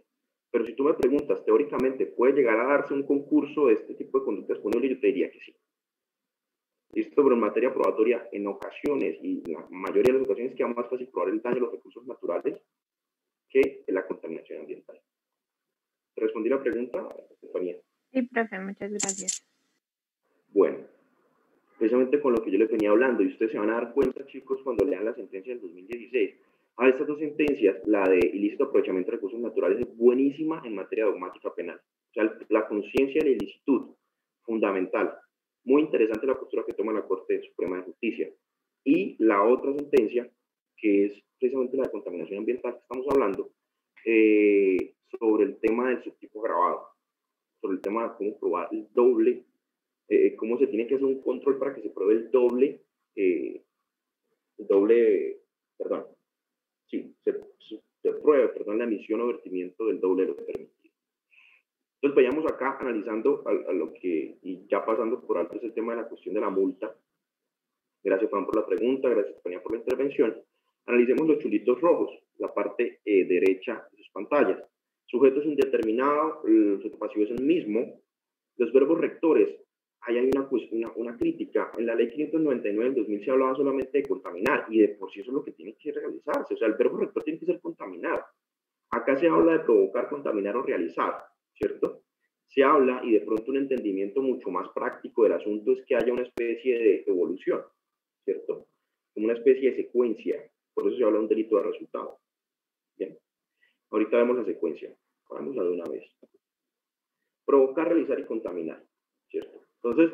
Pero si tú me preguntas, teóricamente, ¿puede llegar a darse un concurso de este tipo de conductas punibles? Yo te diría que sí. Listo, pero en materia probatoria, en ocasiones, y en la mayoría de las ocasiones, queda más fácil probar el daño a los recursos naturales que la contaminación ambiental. ¿Te respondí la pregunta, Estefanía?
Sí, profe, muchas gracias.
Bueno, precisamente con lo que yo les venía hablando, y ustedes se van a dar cuenta, chicos, cuando lean la sentencia del 2016. A estas 2 sentencias, la de ilícito aprovechamiento de recursos naturales es buenísima en materia dogmática penal. O sea, la conciencia de la ilicitud, fundamental. Muy interesante la postura que toma la Corte Suprema de Justicia. Y la otra sentencia, que es precisamente la de contaminación ambiental que estamos hablando, sobre el tema del subtipo agravado, sobre el tema de cómo probar el doble, cómo se tiene que hacer un control para que se pruebe el doble, se pruebe, la emisión o vertimiento del doble de lo permitido. Entonces vayamos acá analizando a lo que, y ya pasando por alto, es el tema de la cuestión de la multa. Gracias, Juan, por la pregunta, gracias, Tania, por la intervención. Analicemos los chulitos rojos, la parte derecha de sus pantallas. Sujetos indeterminados, el sujeto pasivo es el mismo. Los verbos rectores, ahí hay una crítica. En la ley 599 del 2000 se hablaba solamente de contaminar, y de por sí eso es lo que tiene que realizarse. O sea, el verbo rector tiene que ser contaminar. Acá se habla de provocar, contaminar o realizar, ¿cierto? Se habla, y de pronto un entendimiento mucho más práctico del asunto es que haya una especie de evolución, ¿cierto? Como una especie de secuencia. Por eso se habla de un delito de resultado. Bien. Ahorita vemos la secuencia. Vamos de una vez. Provocar, realizar y contaminar, ¿cierto? Entonces,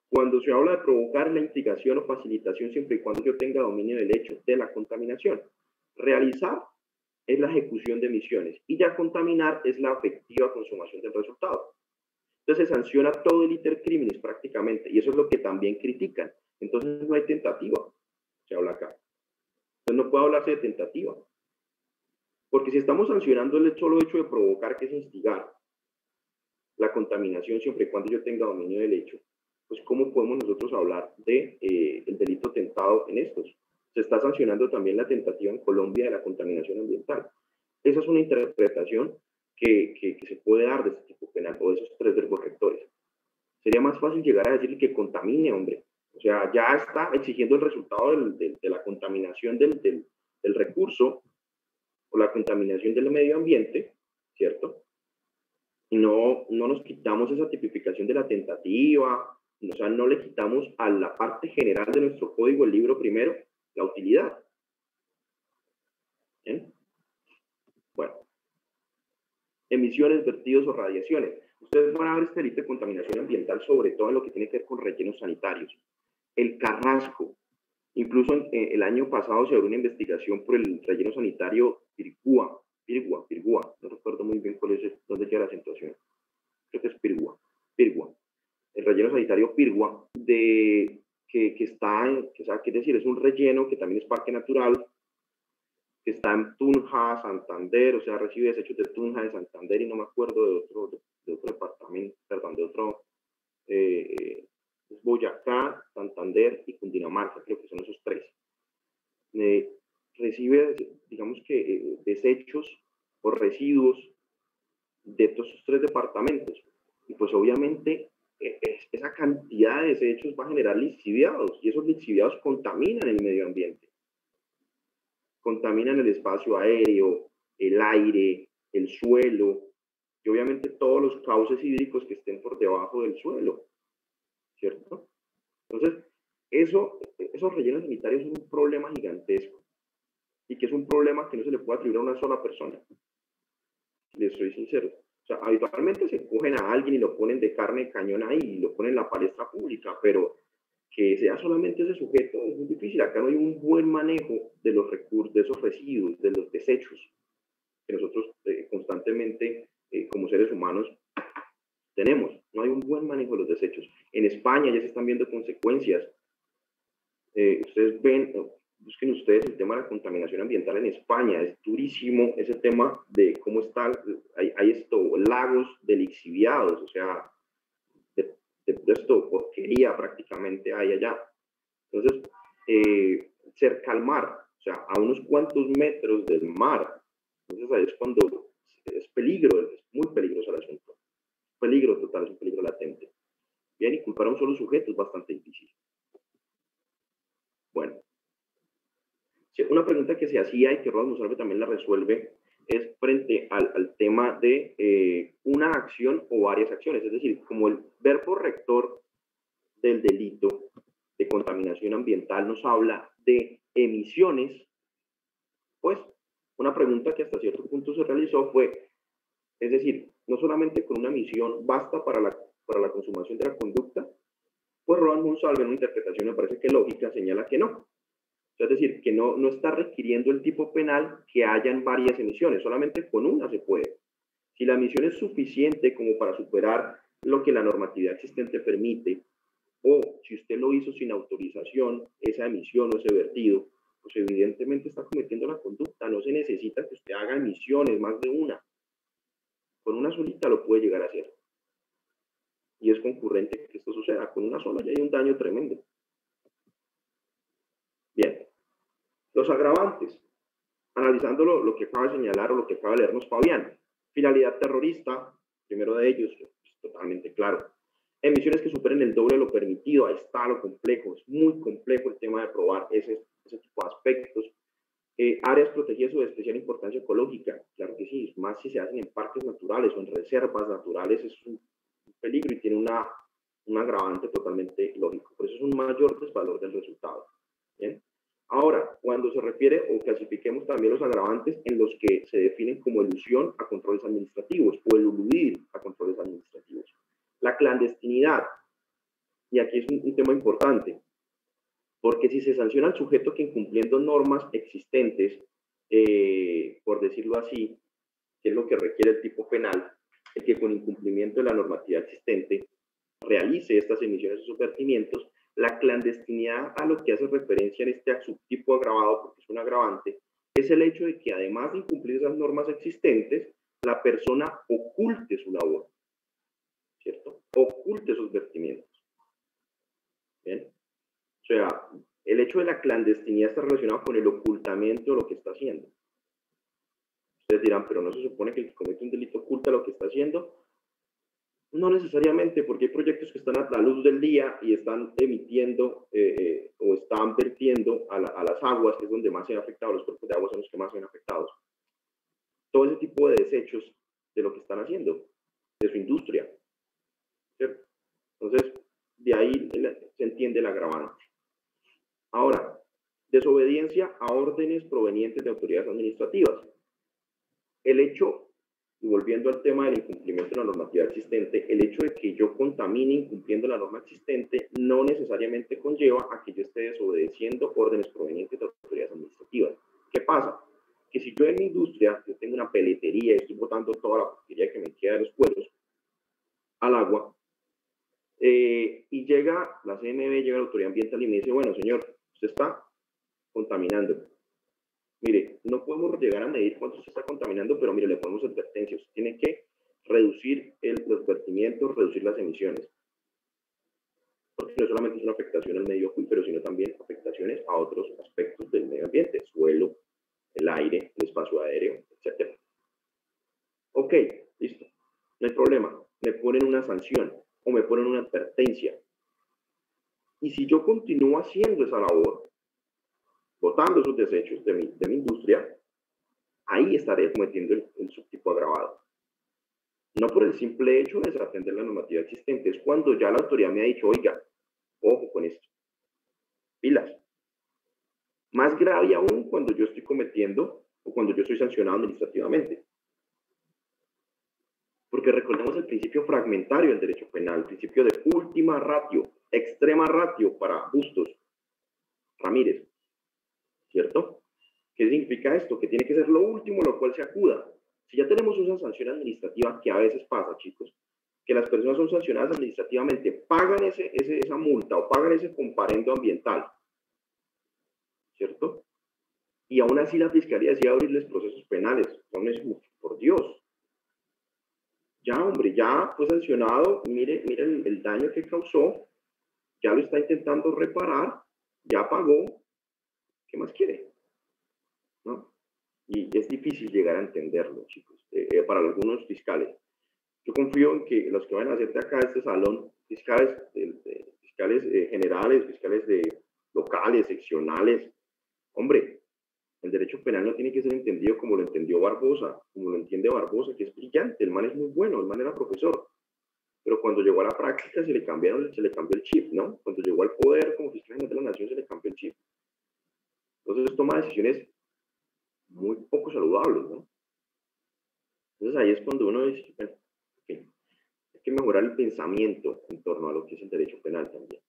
cuando se habla de provocar, la instigación o facilitación siempre y cuando yo tenga dominio del hecho de la contaminación. Realizar es la ejecución de emisiones y ya contaminar es la efectiva consumación del resultado. Entonces se sanciona todo el iter criminis prácticamente, y eso es lo que también critican. Entonces no hay tentativa, se habla acá. Entonces no puede hablarse de tentativa. Porque si estamos sancionando el solo hecho de provocar, que es instigar la contaminación siempre y cuando yo tenga dominio del hecho, pues ¿cómo podemos nosotros hablar de el delito tentado en estos? Se está sancionando también la tentativa en Colombia de la contaminación ambiental. Esa es una interpretación que se puede dar de este tipo penal, o de esos 3 verbos rectores. Sería más fácil llegar a decir que contamine, hombre. O sea, ya está exigiendo el resultado de la contaminación del recurso, o la contaminación del medio ambiente, ¿cierto? Y no nos quitamos esa tipificación de la tentativa, o sea, no le quitamos a la parte general de nuestro código, el libro primero, la utilidad. ¿Bien? Bueno. Emisiones, vertidos o radiaciones. Ustedes van a ver este delito de contaminación ambiental, sobre todo en lo que tiene que ver con rellenos sanitarios. El Carrasco. Incluso el año pasado se abrió una investigación por el relleno sanitario Pirgua, no recuerdo muy bien dónde queda la acentuación. Creo que es Pirgua. El relleno sanitario Pirgua, que está quiere decir, es un relleno que también es parque natural, que está en Tunja, Santander, o sea, recibe desechos de Tunja, de Santander, y no me acuerdo de otro departamento, perdón, de otro, Boyacá, Santander y Cundinamarca, creo que son esos 3. Recibe, digamos que, desechos o residuos de todos esos 3 departamentos, y pues obviamente esa cantidad de desechos va a generar lixiviados, y esos lixiviados contaminan el medio ambiente. Contaminan el espacio aéreo, el aire, el suelo, y obviamente todos los cauces hídricos que estén por debajo del suelo, ¿cierto? Entonces, esos rellenos sanitarios son un problema gigantesco, y que es un problema que no se le puede atribuir a una sola persona. Les soy sincero. O sea, habitualmente se cogen a alguien y lo ponen de carne de cañón ahí y lo ponen en la palestra pública, pero que sea solamente ese sujeto es muy difícil. Acá no hay un buen manejo de los recursos, de esos residuos, de los desechos que nosotros constantemente, como seres humanos, tenemos. No hay un buen manejo de los desechos. En España ya se están viendo consecuencias. Ustedes ven, busquen ustedes el tema de la contaminación ambiental en España. Es durísimo ese tema de cómo están, hay esto, lagos de lixiviados, o sea, de esto, porquería prácticamente hay allá. Entonces, cerca al mar, o sea, a unos cuantos metros del mar. Entonces ahí es cuando es peligro, es muy peligroso el asunto. Peligro total, es un peligro latente. Bien, y culpar a un solo sujeto es bastante difícil. Bueno, una pregunta que se hacía y que Rodas Musalve también la resuelve es frente al tema de una acción o varias acciones. Es decir, como el verbo rector del delito de contaminación ambiental nos habla de emisiones, pues una pregunta que hasta cierto punto se realizó fue, es decir, no solamente con una emisión basta para la consumación de la conducta, pues Rodas Monsalve en una interpretación me parece que lógica señala que no. Es decir, que no está requiriendo el tipo penal que hayan varias emisiones, solamente con una se puede. Si la emisión es suficiente como para superar lo que la normatividad existente permite, o si usted lo hizo sin autorización, esa emisión o ese vertido, pues evidentemente está cometiendo la conducta. No se necesita que usted haga emisiones, más de una. Con una solita lo puede llegar a hacer. Y es concurrente que esto suceda. Con una sola ya hay un daño tremendo. Bien. Los agravantes. Analizando lo que acaba de señalar o lo que acaba de leernos Fabián. Finalidad terrorista, primero de ellos, es totalmente claro. Emisiones que superen el doble de lo permitido, ahí está lo complejo, es muy complejo el tema de probar ese tipo de aspectos. Áreas protegidas o de especial importancia ecológica, claro que sí, más si se hacen en parques naturales o en reservas naturales, es un peligro y tiene un agravante totalmente lógico. Por eso es un mayor desvalor del resultado. ¿Bien? Ahora, cuando se refiere o clasifiquemos también los agravantes en los que se definen como elusión a controles administrativos o eludir a controles administrativos. La clandestinidad, y aquí es un tema importante, porque si se sanciona al sujeto que incumpliendo normas existentes, por decirlo así, que es lo que requiere el tipo penal, el que con incumplimiento de la normativa existente realice estas emisiones o subvertimientos, la clandestinidad a lo que hace referencia en este subtipo agravado, porque es un agravante, es el hecho de que además de incumplir esas normas existentes, la persona oculte su labor, ¿cierto? Oculte sus vertimientos. ¿Bien? O sea, el hecho de la clandestinidad está relacionado con el ocultamiento de lo que está haciendo. Ustedes dirán, pero ¿no se supone que el que comete un delito oculta lo que está haciendo? No necesariamente, porque hay proyectos que están a la luz del día y están emitiendo o están vertiendo a las aguas, que es donde más se han afectado, los cuerpos de agua son los que más se han afectado. Todo ese tipo de desechos de lo que están haciendo, de su industria. ¿Cierto? Entonces, de ahí se entiende el agravante. Ahora, desobediencia a órdenes provenientes de autoridades administrativas. El hecho, y volviendo al tema del incumplimiento de la normativa existente, el hecho de que yo contamine incumpliendo la norma existente no necesariamente conlleva a que yo esté desobedeciendo órdenes provenientes de autoridades administrativas. ¿Qué pasa? Que si yo en mi industria, yo tengo una peletería y estoy botando toda la porquería que me queda de los cueros al agua, y llega la CNB, llega la autoridad ambiental y me dice, bueno, señor, usted está contaminando. Mire, no podemos llegar a medir cuánto se está contaminando, pero mire, le ponemos advertencias. Tiene que reducir los vertimientos, reducir las emisiones. Porque no solamente es una afectación al medio acuífero, sino también afectaciones a otros aspectos del medio ambiente, el suelo, el aire, el espacio aéreo, etc. Ok, listo. No hay problema. Me ponen una sanción o me ponen una advertencia. Y si yo continúo haciendo esa labor, botando esos desechos de mi industria, ahí estaré cometiendo el subtipo agravado. No por el simple hecho de desatender la normativa existente, es cuando ya la autoridad me ha dicho, oiga, ojo con esto, pilas. Más grave aún cuando yo estoy cometiendo o cuando yo estoy sancionado administrativamente. Porque recordemos el principio fragmentario del derecho penal, el principio de última ratio, extrema ratio para Bustos Ramírez, ¿cierto? ¿Qué significa esto? Que tiene que ser lo último a lo cual se acuda. Si ya tenemos una sanción administrativa, que a veces pasa, chicos, que las personas son sancionadas administrativamente, pagan esa multa o pagan ese comparendo ambiental, ¿cierto? Y aún así la fiscalía decide abrirles procesos penales. Por Dios. Ya, hombre, ya fue sancionado, mire el daño que causó, ya lo está intentando reparar, ya pagó, ¿qué más quiere? ¿No? Y es difícil llegar a entenderlo, chicos, para algunos fiscales. Yo confío en que los que van a hacer de acá este salón, fiscales generales, fiscales locales, seccionales, hombre, el derecho penal no tiene que ser entendido como lo entendió Barbosa, como lo entiende Barbosa, que es brillante, el man es muy bueno, el man era profesor, pero cuando llegó a la práctica se le cambió el chip, ¿no? Cuando llegó al poder como fiscal general de la nación se le cambió el chip. Entonces toma decisiones muy poco saludables, ¿no? Entonces ahí es cuando uno dice, bueno, okay, hay que mejorar el pensamiento en torno a lo que es el derecho penal también.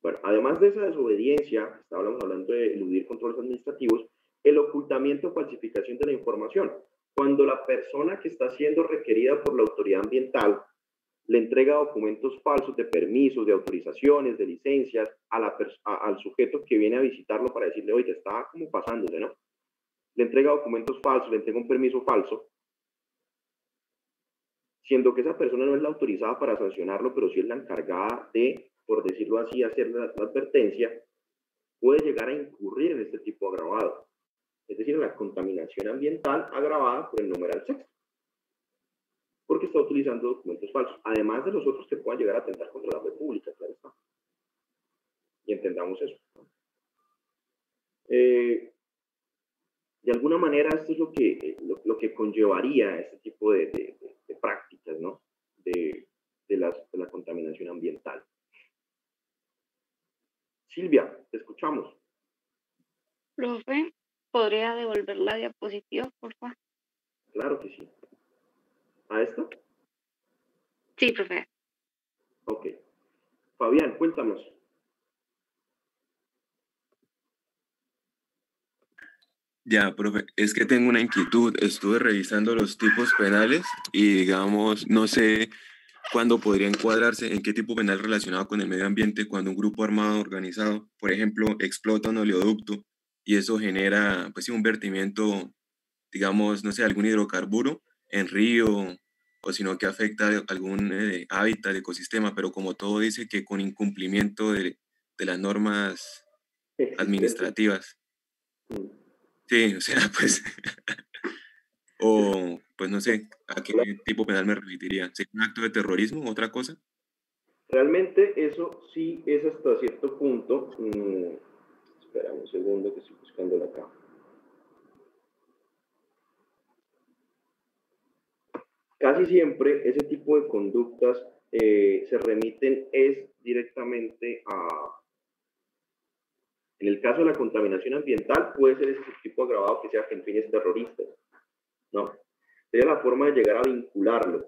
Bueno, además de esa desobediencia, estábamos hablando de eludir controles administrativos, el ocultamiento o falsificación de la información. Cuando la persona que está siendo requerida por la autoridad ambiental le entrega documentos falsos de permisos, de autorizaciones, de licencias al sujeto que viene a visitarlo para decirle, oye, está como pasándose, ¿no? Le entrega documentos falsos, le entrega un permiso falso, siendo que esa persona no es la autorizada para sancionarlo, pero sí es la encargada de, por decirlo así, hacer la advertencia, puede llegar a incurrir en este tipo de agravado. Es decir, la contaminación ambiental agravada por el numeral sexto, porque está utilizando documentos falsos, además de los otros que puedan llegar a atentar contra la República, claro está. Y entendamos eso, ¿no? De alguna manera, esto es lo que conllevaría este tipo de prácticas, ¿no? De la contaminación ambiental. Silvia, te escuchamos.
Profe, ¿podría devolver la diapositiva, por favor?
Claro que sí. ¿A esto?
Sí, profe.
Ok. Fabián, cuéntanos.
Ya, profe, es que tengo una inquietud. Estuve revisando los tipos penales y, digamos, no sé cuándo podría encuadrarse en qué tipo penal relacionado con el medio ambiente cuando un grupo armado organizado, por ejemplo, explota un oleoducto y eso genera, pues sí, un vertimiento, digamos, no sé, algún hidrocarburo en río o sino que afecta algún hábitat, ecosistema, pero como todo dice que con incumplimiento de las normas administrativas. Sí, o sea, pues, o pues no sé a qué tipo penal me remitiría. ¿Sería un acto de terrorismo o otra cosa?
Realmente eso sí es hasta cierto punto. Espera un segundo que estoy buscándolo acá. Casi siempre ese tipo de conductas se remiten directamente en el caso de la contaminación ambiental, puede ser ese tipo agravado que sea con fines terroristas, ¿no? Sería la forma de llegar a vincularlo.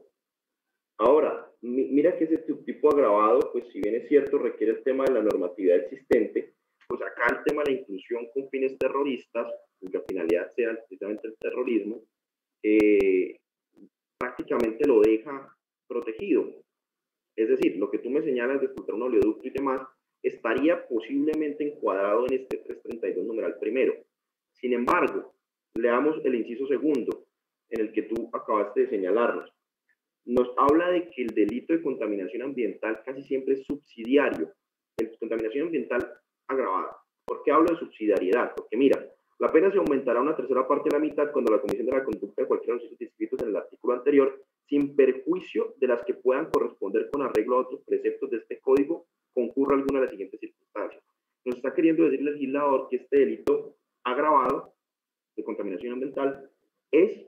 Ahora, mira que ese tipo agravado, pues si bien es cierto, requiere el tema de la normatividad existente, pues acá el tema de la inclusión con fines terroristas, cuya finalidad sea precisamente el terrorismo, prácticamente lo deja protegido. Es decir, lo que tú me señalas de explotar un oleoducto y demás, estaría posiblemente encuadrado en este 332 numeral primero. Sin embargo, leamos el inciso segundo, en el que tú acabaste de señalarnos. Nos habla de que el delito de contaminación ambiental casi siempre es subsidiario. En contaminación ambiental agravada. ¿Por qué hablo de subsidiariedad? Porque mira, la pena se aumentará una tercera parte de la mitad cuando la comisión de la conducta de cualquiera de los hechos descritos en el artículo anterior, sin perjuicio de las que puedan corresponder con arreglo a otros preceptos de este código, concurra alguna de las siguientes circunstancias. Nos está queriendo decir el legislador que este delito agravado de contaminación ambiental es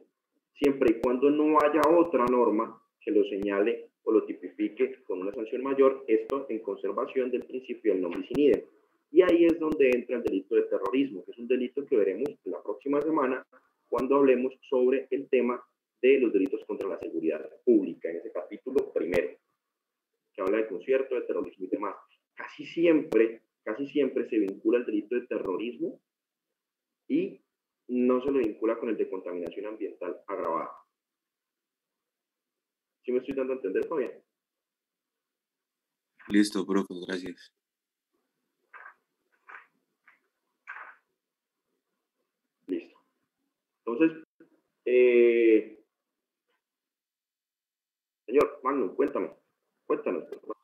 siempre y cuando no haya otra norma que lo señale o lo tipifique con una sanción mayor, esto en conservación del principio del non bis in idem. Y ahí es donde entra el delito de terrorismo, que es un delito que veremos la próxima semana cuando hablemos sobre el tema de los delitos contra la seguridad pública, en ese capítulo primero, que habla de concierto, de terrorismo y demás. Casi siempre se vincula el delito de terrorismo y no se lo vincula con el de contaminación ambiental agravada. ¿Sí me estoy dando a entender, Fabián?
Listo, profe, gracias.
Listo. Entonces, señor Magnum, cuéntanos, por favor.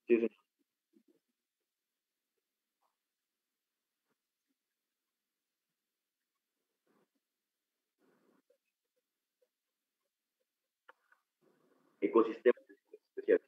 Sí, señor. Ecosistemas especiales.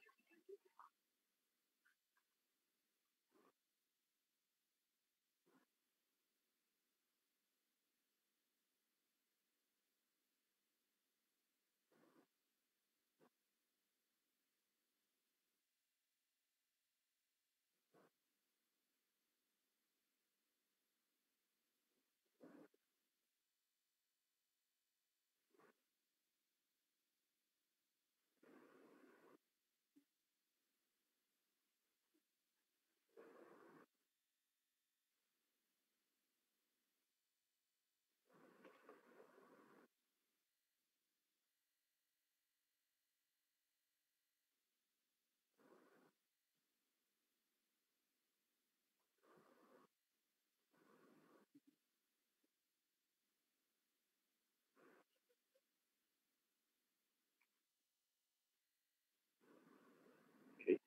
Okay.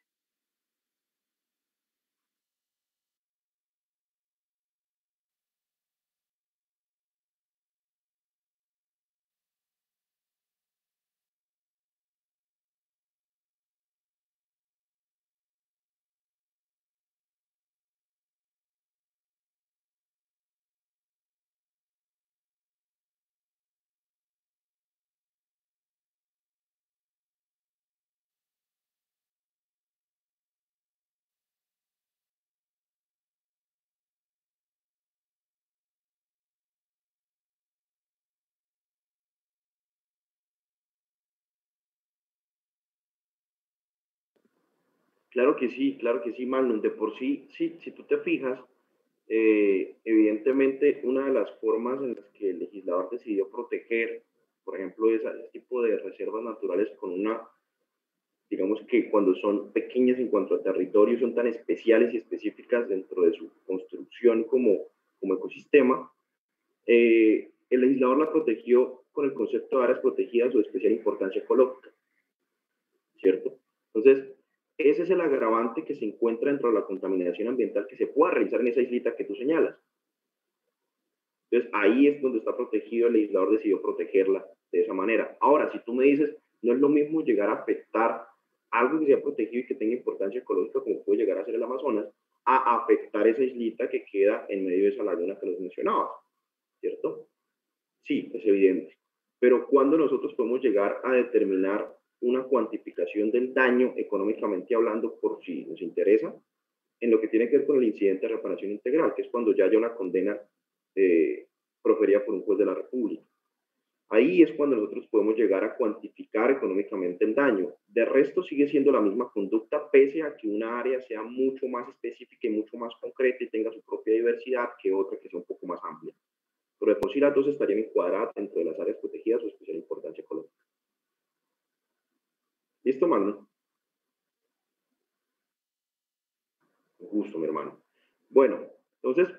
Claro que sí, Magnum. De por sí, sí, si tú te fijas, evidentemente una de las formas en las que el legislador decidió proteger, por ejemplo, ese tipo de reservas naturales con una, digamos que cuando son pequeñas en cuanto a territorio, son tan especiales y específicas dentro de su construcción como ecosistema, el legislador la protegió con el concepto de áreas protegidas o de especial importancia ecológica, ¿cierto? Entonces, ese es el agravante que se encuentra dentro de la contaminación ambiental que se pueda realizar en esa islita que tú señalas. Entonces, ahí es donde está protegido, el legislador decidió protegerla de esa manera. Ahora, si tú me dices, no es lo mismo llegar a afectar algo que sea protegido y que tenga importancia ecológica, como puede llegar a ser el Amazonas, a afectar esa islita que queda en medio de esa laguna que nos mencionabas, ¿cierto? Sí, es evidente. Pero cuando nosotros podemos llegar a determinar una cuantificación del daño económicamente hablando, por si nos interesa, en lo que tiene que ver con el incidente de reparación integral, que es cuando ya hay una condena proferida por un juez de la República. Ahí es cuando nosotros podemos llegar a cuantificar económicamente el daño. De resto sigue siendo la misma conducta, pese a que una área sea mucho más específica y mucho más concreta y tenga su propia diversidad que otra que sea un poco más amplia. Pero de por sí las dos estarían encuadradas dentro de las áreas protegidas o especial importancia ecológica. ¿Listo, mano? Un gusto, mi hermano. Bueno, entonces,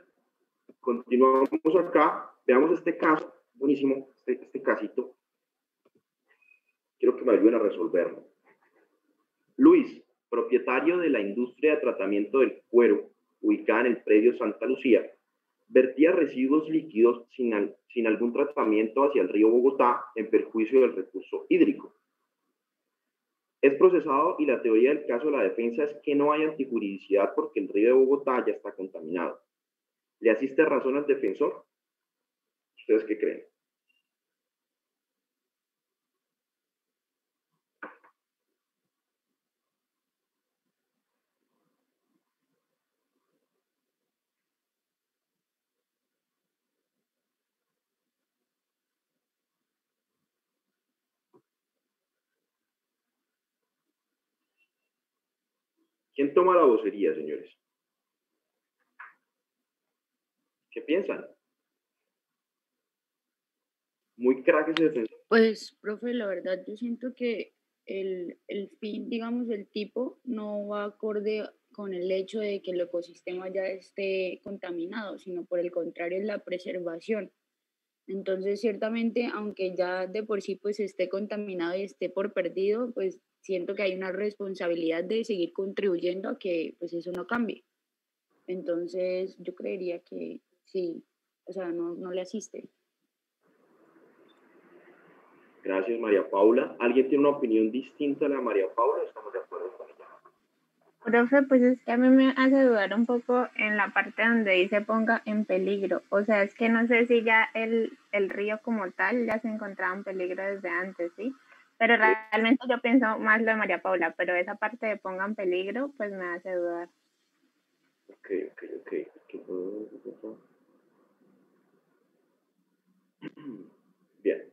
continuamos acá. Veamos este caso, buenísimo, este casito. Quiero que me ayuden a resolverlo. Luis, propietario de la industria de tratamiento del cuero, ubicada en el predio Santa Lucía, vertía residuos líquidos sin algún tratamiento hacia el río Bogotá en perjuicio del recurso hídrico. Es procesado y la teoría del caso de la defensa es que no hay antijuridicidad porque el río de Bogotá ya está contaminado. ¿Le asiste razón al defensor? ¿Ustedes qué creen? ¿Quién toma la vocería, señores? ¿Qué piensan? Muy crack ese defensor.
Pues, profe, la verdad, yo siento que el fin, digamos, del tipo no va acorde con el hecho de que el ecosistema ya esté contaminado, sino por el contrario, es la preservación. Entonces, ciertamente, aunque ya de por sí pues esté contaminado y esté por perdido, pues siento que hay una responsabilidad de seguir contribuyendo a que pues eso no cambie. Entonces, yo creería que sí, o sea, no le asiste.
Gracias, María Paula. ¿Alguien tiene una opinión distinta a la de María Paula? Estamos de acuerdo con ella.
Profe, pues es que a mí me hace dudar un poco en la parte donde dice ponga en peligro. O sea, es que no sé si ya el río como tal ya se encontraba en peligro desde antes, ¿sí? Pero realmente yo pienso más lo de María Paula, pero esa parte de ponga en peligro, pues me hace dudar.
Ok. Bien.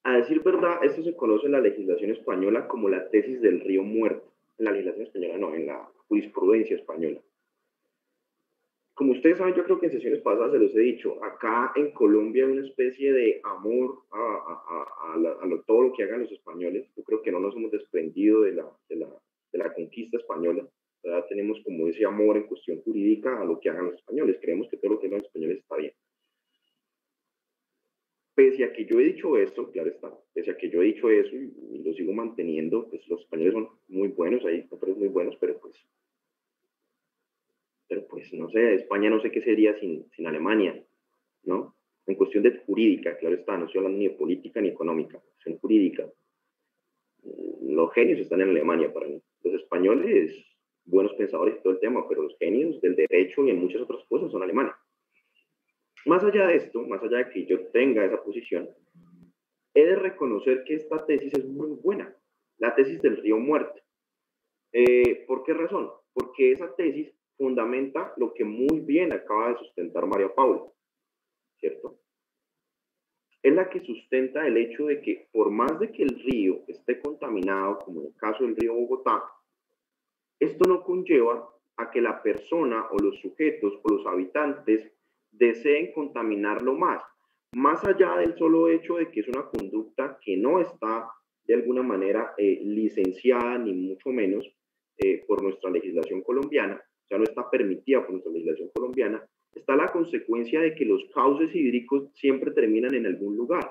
A decir verdad, esto se conoce en la legislación española como la tesis del río muerto. En la legislación española no, en la jurisprudencia española. Como ustedes saben, yo creo que en sesiones pasadas se los he dicho, acá en Colombia hay una especie de amor a todo lo que hagan los españoles. Yo creo que no nos hemos desprendido de la conquista española. ¿Verdad? Tenemos como ese amor en cuestión jurídica a lo que hagan los españoles. Creemos que todo lo que hagan los españoles está bien. Pese a que yo he dicho esto, claro está, pese a que yo he dicho eso y lo sigo manteniendo, pues los españoles son muy buenos, hay otros muy buenos, pero pues no sé, España no sé qué sería sin Alemania, ¿no? En cuestión de jurídica, claro está, no estoy hablando ni de política ni económica, cuestión jurídica. Los genios están en Alemania para mí. Los españoles, buenos pensadores y todo el tema, pero los genios del derecho y en muchas otras cosas son alemanes. Más allá de esto, más allá de que yo tenga esa posición, he de reconocer que esta tesis es muy buena, la tesis del río muerto. ¿Por qué razón? Porque esa tesis fundamenta lo que muy bien acaba de sustentar María Paula, ¿cierto? Es la que sustenta el hecho de que por más de que el río esté contaminado, como en el caso del río Bogotá, esto no conlleva a que la persona o los sujetos o los habitantes deseen contaminarlo más allá del solo hecho de que es una conducta que no está de alguna manera licenciada, ni mucho menos por nuestra legislación colombiana, o sea, no está permitida por nuestra legislación colombiana, está la consecuencia de que los cauces hídricos siempre terminan en algún lugar.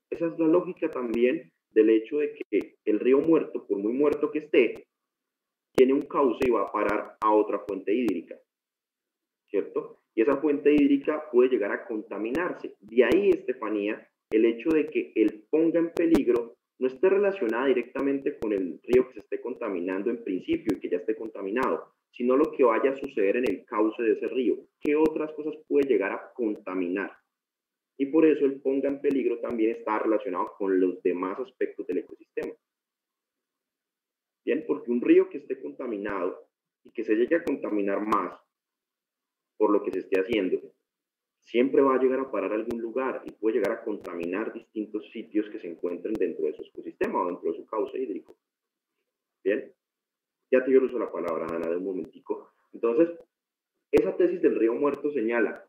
Esa es la lógica también del hecho de que el río muerto, por muy muerto que esté, tiene un cauce y va a parar a otra fuente hídrica, ¿cierto? Y esa fuente hídrica puede llegar a contaminarse. De ahí, Estefanía, el hecho de que el ponga en peligro no esté relacionada directamente con el río que se esté contaminando en principio y que ya esté contaminado, sino lo que vaya a suceder en el cauce de ese río. ¿Qué otras cosas puede llegar a contaminar? Y por eso el ponga en peligro también está relacionado con los demás aspectos del ecosistema. Bien, porque un río que esté contaminado y que se llegue a contaminar más por lo que se esté haciendo, siempre va a llegar a parar a algún lugar y puede llegar a contaminar distintos sitios que se encuentren dentro de su ecosistema o dentro de su cauce hídrico. Bien, ya te dio el uso de la palabra, Ana, de un momentico. Entonces, esa tesis del río muerto señala,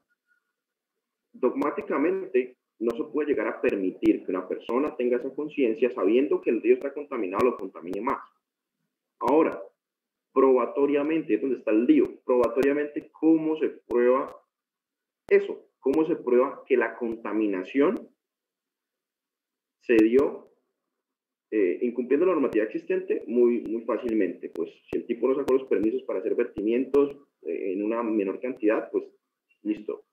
dogmáticamente, no se puede llegar a permitir que una persona tenga esa conciencia sabiendo que el río está contaminado, lo contamine más. Ahora, probatoriamente, es donde está el lío, probatoriamente, ¿cómo se prueba eso? ¿Cómo se prueba que la contaminación se dio incumpliendo la normativa existente? Muy fácilmente. Pues si el tipo no sacó los permisos para hacer vertimientos en una menor cantidad, pues listo,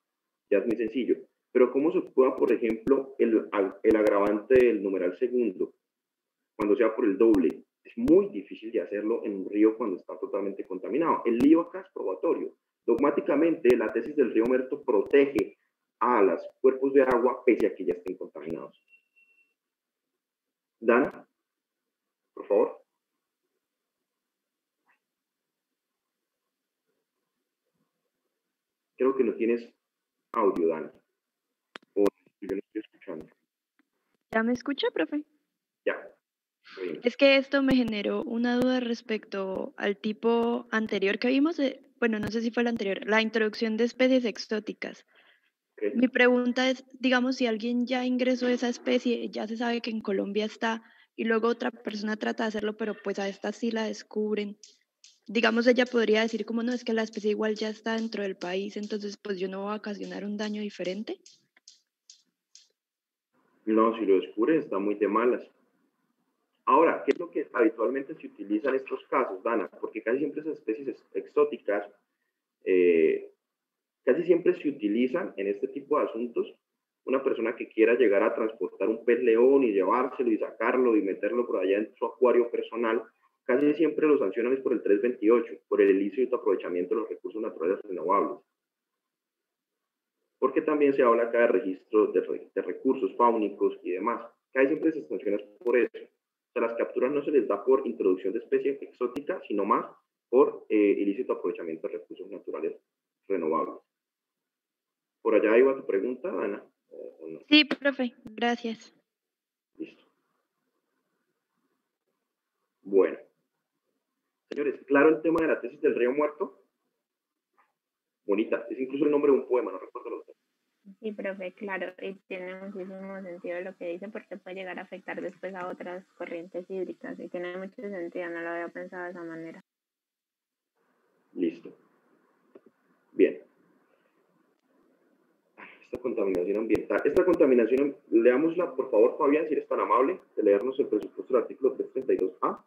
ya es muy sencillo. Pero ¿cómo se prueba, por ejemplo, el agravante del numeral segundo, cuando sea por el doble? Es muy difícil de hacerlo en un río cuando está totalmente contaminado. El lío acá es probatorio. Dogmáticamente, la tesis del río muerto protege a los cuerpos de agua pese a que ya estén contaminados. Dana, por favor. Creo que no tienes audio, Dana. O yo no estoy escuchando.
¿Ya me escucha, profe?
Ya. Bien.
Es que esto me generó una duda respecto al tipo anterior que vimos, bueno, no sé si fue el anterior, la introducción de especies exóticas.
Ok.
Mi pregunta es, digamos, si alguien ya ingresó esa especie, ya se sabe que en Colombia está, y luego otra persona trata de hacerlo, pero pues a esta sí la descubren. Digamos, ella podría decir como no, es que la especie igual ya está dentro del país, entonces pues yo no voy a ocasionar un daño diferente.
No, si lo descubren está muy de malas. Ahora, ¿qué es lo que habitualmente se utiliza en estos casos, Dana? Porque casi siempre esas especies exóticas, eh, casi siempre se utilizan en este tipo de asuntos una persona que quiera llegar a transportar un pez león y llevárselo y sacarlo y meterlo por allá en su acuario personal, casi siempre lo sancionan es por el 328, por el ilícito aprovechamiento de los recursos naturales renovables. Porque también se habla acá de registro de recursos fáunicos y demás. Casi siempre se sanciona por eso. O sea, las capturas no se les da por introducción de especie exótica, sino más por ilícito aprovechamiento de recursos naturales renovables. Por allá iba tu pregunta, Ana. ¿O no?
Sí, profe, gracias.
Listo. Bueno. Señores, claro el tema de la tesis del río muerto. Bonita. Es incluso el nombre de un poema, no recuerdo los dos.
Sí, profe, claro, y tiene muchísimo sentido lo que dice porque puede llegar a afectar después a otras corrientes hídricas y tiene mucho sentido, no lo había pensado de esa manera.
Listo. Bien. Esta contaminación ambiental. Esta contaminación, leámosla, por favor, Fabián, si eres tan amable, de leernos el presupuesto del artículo 332A.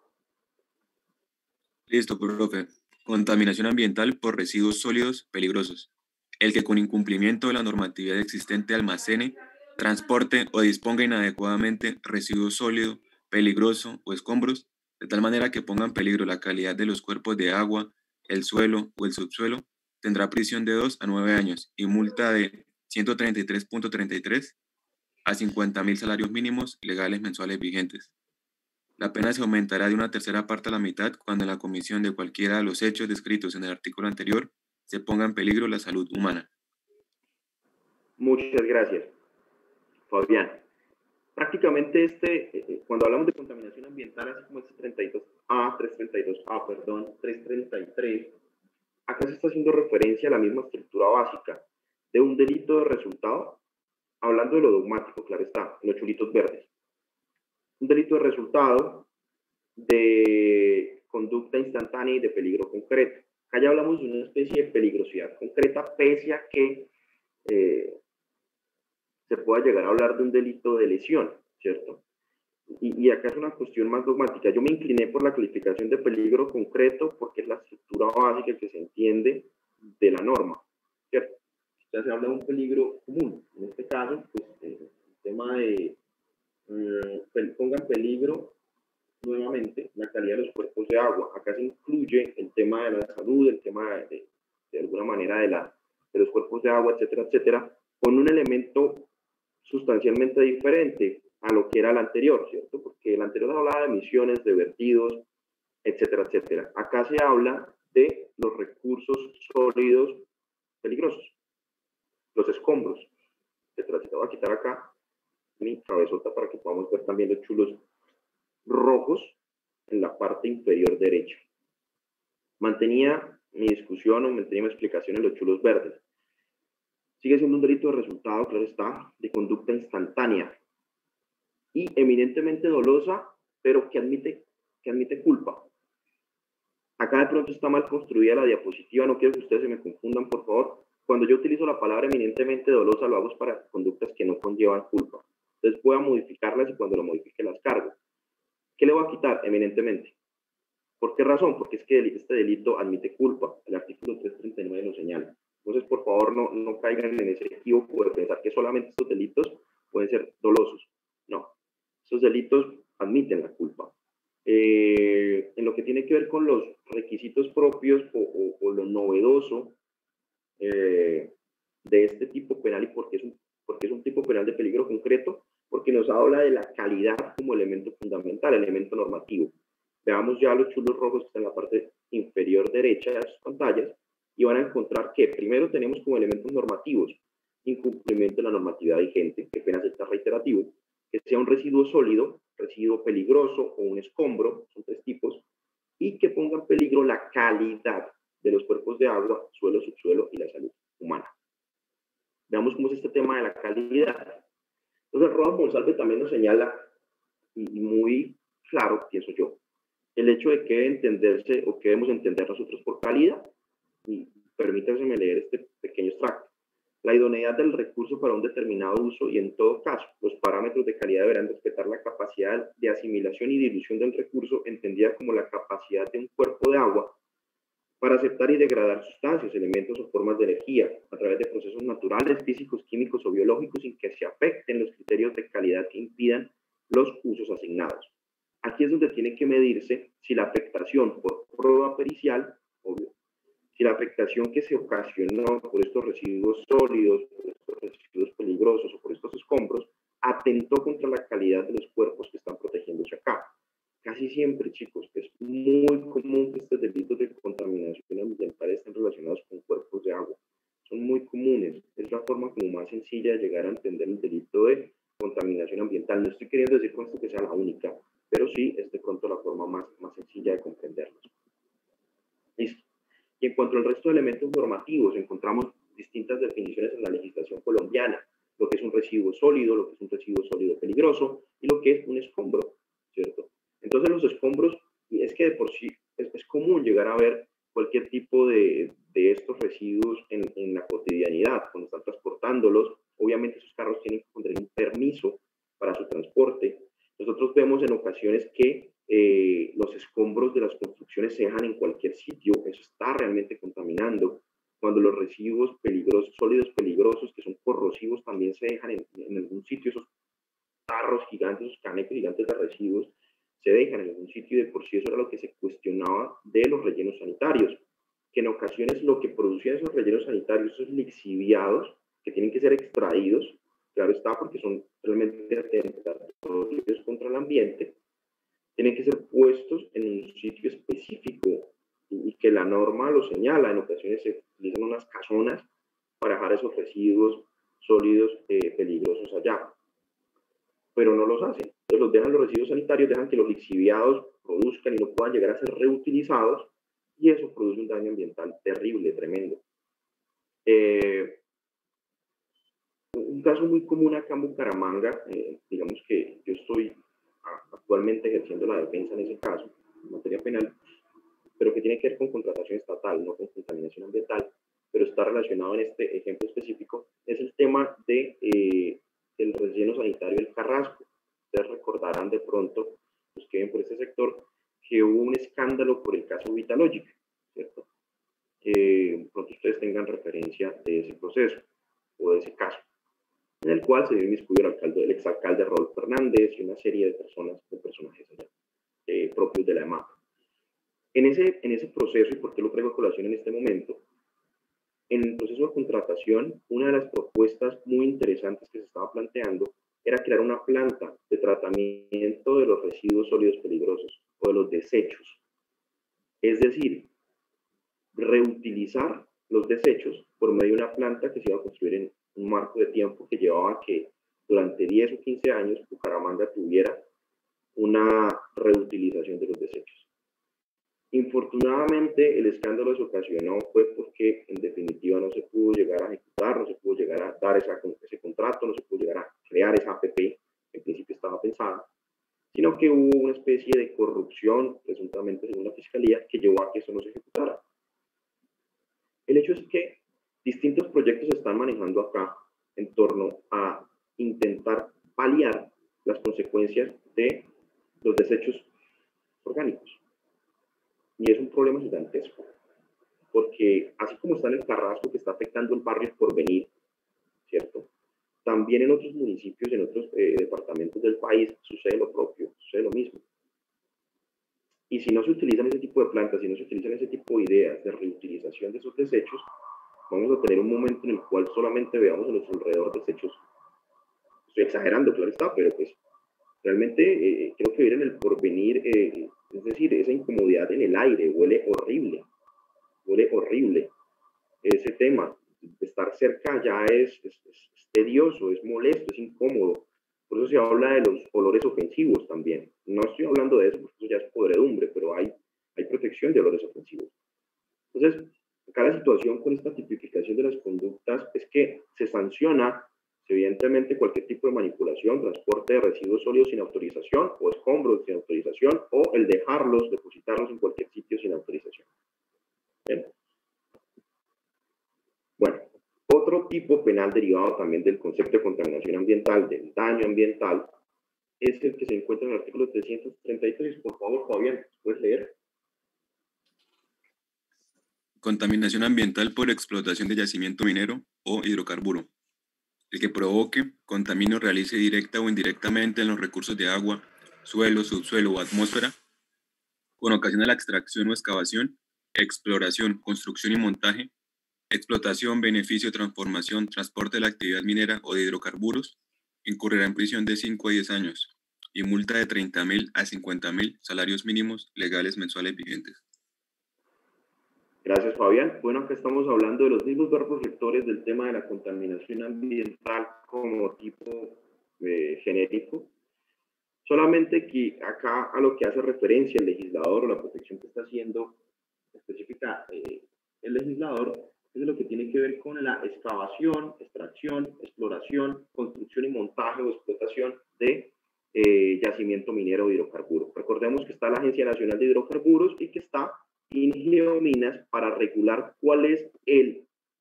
Listo, profe. Contaminación ambiental por residuos sólidos peligrosos. El que con incumplimiento de la normatividad existente almacene, transporte o disponga inadecuadamente residuos sólido, peligroso o escombros, de tal manera que ponga en peligro la calidad de los cuerpos de agua, el suelo o el subsuelo, tendrá prisión de 2 a 9 años y multa de 133.33 a 50.000 salarios mínimos legales mensuales vigentes. La pena se aumentará de una tercera parte a la mitad cuando en la comisión de cualquiera de los hechos descritos en el artículo anterior se ponga en peligro la salud humana.
Muchas gracias, Fabián. Prácticamente cuando hablamos de contaminación ambiental, así como este 32A, 332A, perdón, 333, acá se está haciendo referencia a la misma estructura básica de un delito de resultado, hablando de lo dogmático, claro está, en los chulitos verdes. Un delito de resultado de conducta instantánea y de peligro concreto. Acá ya hablamos de una especie de peligrosidad concreta, pese a que se pueda llegar a hablar de un delito de lesión, ¿cierto? Y acá es una cuestión más dogmática. Yo me incliné por la calificación de peligro concreto porque es la estructura básica que se entiende de la norma, ¿cierto? Ya se habla de un peligro común. En este caso, pues, el tema de ponga en peligro nuevamente la calidad de los cuerpos de agua. Acá se incluye el tema de la salud, el tema de alguna manera de los cuerpos de agua, etcétera, etcétera, con un elemento sustancialmente diferente a lo que era el anterior, ¿cierto? Porque el anterior hablaba de emisiones, de vertidos, etcétera, etcétera. Acá se habla de los recursos sólidos peligrosos, los escombros, etcétera. Te voy a quitar acá mi cabezota para que podamos ver también los chulos rojos en la parte inferior derecha. Mantenía mi discusión o mantenía mi explicación en los chulos verdes. Sigue siendo un delito de resultado, claro está, de conducta instantánea y eminentemente dolosa, pero que admite culpa. Acá de pronto está mal construida la diapositiva, no quiero que ustedes se me confundan, por favor. Cuando yo utilizo la palabra eminentemente dolosa, lo hago para conductas que no conllevan culpa. Entonces voy a modificarlas y cuando lo modifique las cargo. ¿Qué le voy a quitar? Eminentemente. ¿Por qué razón? Porque es que este delito admite culpa. El artículo 339 lo señala. Entonces, por favor, no caigan en ese equívoco de pensar que solamente estos delitos pueden ser dolosos. No, esos delitos admiten la culpa. En lo que tiene que ver con los requisitos propios o lo novedoso de este tipo penal y porque es un tipo penal de peligro concreto, porque nos habla de la calidad como elemento fundamental, elemento normativo. Veamos ya los chulos rojos que están en la parte inferior derecha de sus pantallas y van a encontrar que primero tenemos como elementos normativos incumplimiento de la normatividad vigente, que apenas está reiterativo, que sea un residuo sólido, residuo peligroso o un escombro, son 3 tipos, y que ponga en peligro la calidad de los cuerpos de agua, suelo, subsuelo y la salud humana. Veamos cómo es este tema de la calidad. Entonces, Roa Monsalve también nos señala, y muy claro, pienso yo, el hecho de que debe entenderse o que debemos entender nosotros por calidad. Y permítanme leer este pequeño extracto. La idoneidad del recurso para un determinado uso y, en todo caso, los parámetros de calidad deberán respetar la capacidad de asimilación y dilución del recurso, entendida como la capacidad de un cuerpo de agua para aceptar y degradar sustancias, elementos o formas de energía a través de procesos naturales, físicos, químicos o biológicos sin que se afecten los criterios de calidad que impidan los usos asignados. Aquí es donde tiene que medirse si la afectación por prueba pericial, obvio, si la afectación que se ocasionó por estos residuos sólidos, por estos residuos peligrosos o por estos escombros, atentó contra la calidad de los cuerpos que están protegiéndose acá. Casi siempre, chicos, es muy común que estos delitos de contaminación ambiental estén relacionados con cuerpos de agua. Son muy comunes. Es la forma como más sencilla de llegar a entender el delito de contaminación ambiental. No estoy queriendo decir con esto que sea la única, pero sí es de pronto la forma más sencilla de comprenderlos. Listo. Y en cuanto al resto de elementos normativos, encontramos distintas definiciones en la legislación colombiana, lo que es un residuo sólido, lo que es un residuo sólido peligroso y lo que es un escombro, ¿cierto? Entonces los escombros, y es que de por sí es común llegar a ver cualquier tipo de estos residuos en la cotidianidad, cuando están transportándolos. Obviamente esos carros tienen que tener un permiso para su transporte. Nosotros vemos en ocasiones que los escombros de las construcciones se dejan en cualquier sitio. Eso está realmente contaminando. Cuando los residuos peligrosos, sólidos peligrosos, que son corrosivos, también se dejan en algún sitio, esos tarros gigantes, esos canecos gigantes de residuos, se dejan en algún sitio, y de por sí eso era lo que se cuestionaba de los rellenos sanitarios, que en ocasiones lo que producían esos rellenos sanitarios, esos lixiviados, que tienen que ser extraídos, claro está, porque son realmente atentatorios contra el ambiente, tienen que ser puestos en un sitio específico y que la norma lo señala. En ocasiones se utilizan unas casonas para dejar esos residuos sólidos peligrosos allá, pero no los hacen. Entonces los dejan los residuos sanitarios, dejan que los lixiviados produzcan y no puedan llegar a ser reutilizados, y eso produce un daño ambiental terrible, tremendo. Un caso muy común acá en Bucaramanga, digamos que yo estoy actualmente ejerciendo la defensa en ese caso, en materia penal, pero que tiene que ver con contratación estatal, no con contaminación ambiental, pero está relacionado en este ejemplo específico, es el tema de el relleno sanitario del Carrasco. Ustedes recordarán de pronto, los que ven por este sector, que hubo un escándalo por el caso Vitalogic, ¿cierto? Pronto ustedes tengan referencia de ese proceso o de ese caso, en el cual se vio inmiscuido el exalcalde Rodolfo Fernández y una serie de personas, de personajes propios de la EMAP. En ese proceso, y por qué lo traigo a colación en este momento, en el proceso de contratación, una de las propuestas muy interesantes que se estaba planteando era crear una planta de tratamiento de los residuos sólidos peligrosos o de los desechos. Es decir, reutilizar los desechos por medio de una planta que se iba a construir en un marco de tiempo que llevaba que durante 10 o 15 años Bucaramanga tuviera una reutilización de los desechos. Infortunadamente, el escándalo se ocasionó fue porque, en definitiva, no se pudo llegar a ejecutar, no se pudo llegar a dar ese contrato, no se pudo llegar a crear esa APP, que en principio estaba pensada, sino que hubo una especie de corrupción, presuntamente según la Fiscalía, que llevó a que eso no se ejecutara. El hecho es que distintos proyectos se están manejando acá en torno a intentar paliar las consecuencias de los desechos orgánicos. Y es un problema gigantesco, porque así como está en el Carrasco, que está afectando el barrio El Porvenir, ¿cierto? También en otros municipios, en otros departamentos del país, sucede lo propio, sucede lo mismo. Y si no se utilizan ese tipo de plantas, si no se utilizan ese tipo de ideas de reutilización de esos desechos, vamos a tener un momento en el cual solamente veamos a nuestro alrededor desechos. Estoy exagerando, claro está, pero pues realmente creo que vivir en el porvenir, es decir, esa incomodidad en el aire, huele horrible. Ese tema de estar cerca ya es tedioso, es molesto, es incómodo, Por eso se habla de los olores ofensivos también. No estoy hablando de eso, porque eso ya es podredumbre, pero hay protección de olores ofensivos. Entonces, acá la situación con esta tipificación de las conductas es que se sanciona evidentemente cualquier tipo de manipulación, transporte de residuos sólidos sin autorización o escombros sin autorización o el dejarlos, depositarlos en cualquier sitio sin autorización. Bien. Bueno, otro tipo penal derivado también del concepto de contaminación ambiental, del daño ambiental, es el que se encuentra en el artículo 333. Por favor, Fabián, ¿puedes leer?
Contaminación ambiental por explotación de yacimiento minero o hidrocarburo. El que provoque, contamine o realice directa o indirectamente en los recursos de agua, suelo, subsuelo o atmósfera, con ocasión de la extracción o excavación, exploración, construcción y montaje, explotación, beneficio, transformación, transporte de la actividad minera o de hidrocarburos, incurrirá en prisión de 5 a 10 años y multa de 30.000 a 50.000 salarios mínimos legales mensuales vigentes.
Gracias, Fabián. Bueno, acá estamos hablando de los mismos verbos rectores del tema de la contaminación ambiental como tipo genérico, solamente que acá a lo que hace referencia el legislador o la protección que está haciendo específica el legislador es lo que tiene que ver con la excavación, extracción, exploración, construcción y montaje o explotación de yacimiento minero o hidrocarburo. Recordemos que está la Agencia Nacional de Hidrocarburos y que está Ingeominas para regular cuál es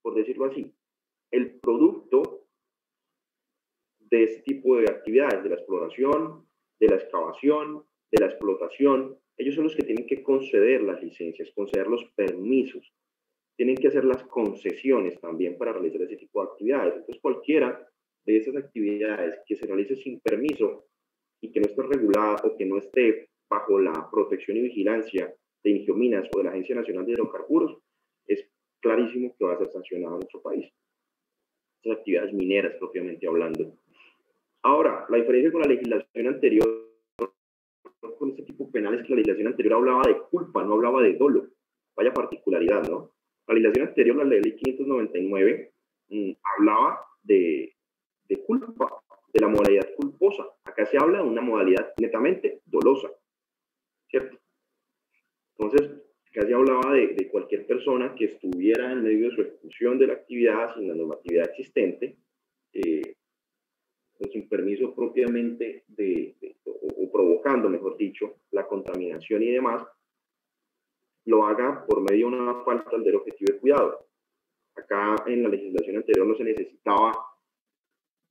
por decirlo así, el producto de este tipo de actividades, de la exploración, de la excavación, de la explotación. Ellos son los que tienen que conceder las licencias, conceder los permisos, tienen que hacer las concesiones también para realizar ese tipo de actividades. Entonces, cualquiera de esas actividades que se realice sin permiso y que no esté regulada o que no esté bajo la protección y vigilancia de Ingeominas o de la Agencia Nacional de Hidrocarburos, es clarísimo que va a ser sancionado en nuestro país. Esas actividades mineras, propiamente hablando. Ahora, la diferencia con la legislación anterior, con este tipo penal, es que la legislación anterior hablaba de culpa, no hablaba de dolo. Vaya particularidad, ¿no? La legislación anterior, la ley 599, hablaba de culpa, de la modalidad culposa. Acá se habla de una modalidad netamente dolosa, ¿cierto? Entonces, acá se hablaba de cualquier persona que estuviera en medio de su ejecución de la actividad sin la normatividad existente, sin permiso propiamente o provocando, mejor dicho, la contaminación y demás, lo haga por medio de una falta del objetivo de cuidado. Acá en la legislación anterior no se necesitaba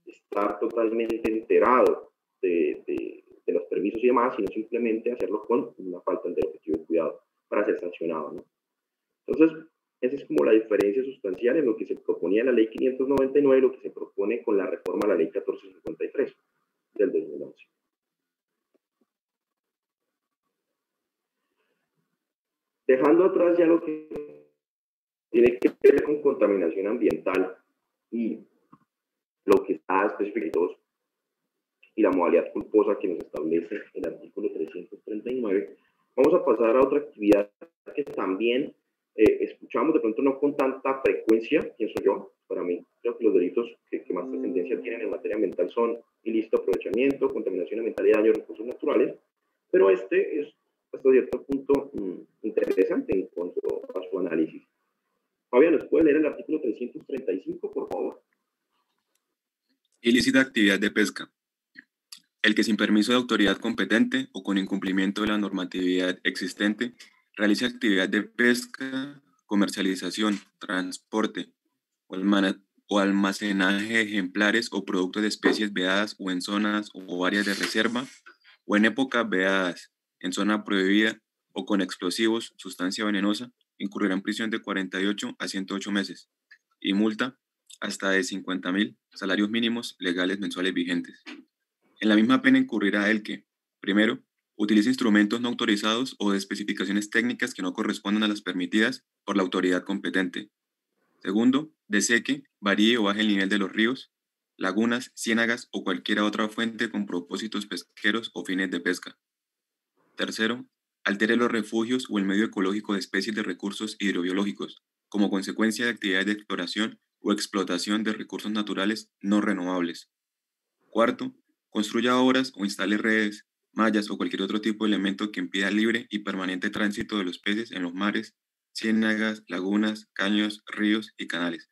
estar totalmente enterado de los permisos y demás, sino simplemente hacerlo con una falta del objetivo de cuidado para ser sancionado, ¿no? Entonces, esa es como la diferencia sustancial en lo que se proponía en la ley 599 y lo que se propone con la reforma a la ley 1453 del 2011. Dejando atrás ya lo que tiene que ver con contaminación ambiental y lo que está especificado y la modalidad culposa que nos establece el artículo 339, vamos a pasar a otra actividad que también escuchamos de pronto no con tanta frecuencia, pienso yo, para mí. Creo que los delitos que más trascendencia tienen en materia ambiental son ilícito aprovechamiento, contaminación ambiental y daño a recursos naturales, pero este es hasta cierto punto interesante en cuanto a su análisis. Fabián, ¿nos puede leer el artículo 335, por favor?
Ilícita actividad de pesca. El que sin permiso de autoridad competente o con incumplimiento de la normatividad existente realice actividad de pesca, comercialización, transporte o almacenaje de ejemplares o productos de especies vedadas o en zonas o áreas de reserva o en épocas vedadas, en zona prohibida o con explosivos, sustancia venenosa, incurrirá en prisión de 48 a 108 meses y multa hasta de 50.000 salarios mínimos legales mensuales vigentes. En la misma pena incurrirá el que, primero, utilice instrumentos no autorizados o de especificaciones técnicas que no correspondan a las permitidas por la autoridad competente. Segundo, deseque, varíe o baje el nivel de los ríos, lagunas, ciénagas o cualquier otra fuente con propósitos pesqueros o fines de pesca. Tercero, altere los refugios o el medio ecológico de especies de recursos hidrobiológicos, como consecuencia de actividades de exploración o explotación de recursos naturales no renovables. Cuarto, construya obras o instale redes, mallas o cualquier otro tipo de elemento que impida el libre y permanente tránsito de los peces en los mares, ciénagas, lagunas, caños, ríos y canales.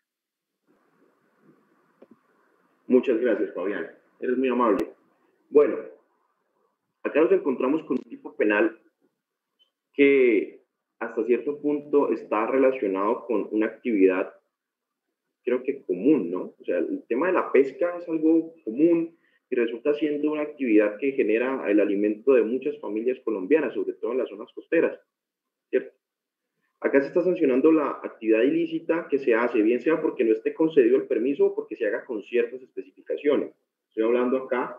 Muchas gracias, Fabián. Eres muy amable. Bueno, acá nos encontramos con un tipo penal que hasta cierto punto está relacionado con una actividad, creo que común, ¿no? O sea, el tema de la pesca es algo común y resulta siendo una actividad que genera el alimento de muchas familias colombianas, sobre todo en las zonas costeras, ¿cierto? Acá se está sancionando la actividad ilícita que se hace, bien sea porque no esté concedido el permiso o porque se haga con ciertas especificaciones. Estoy hablando acá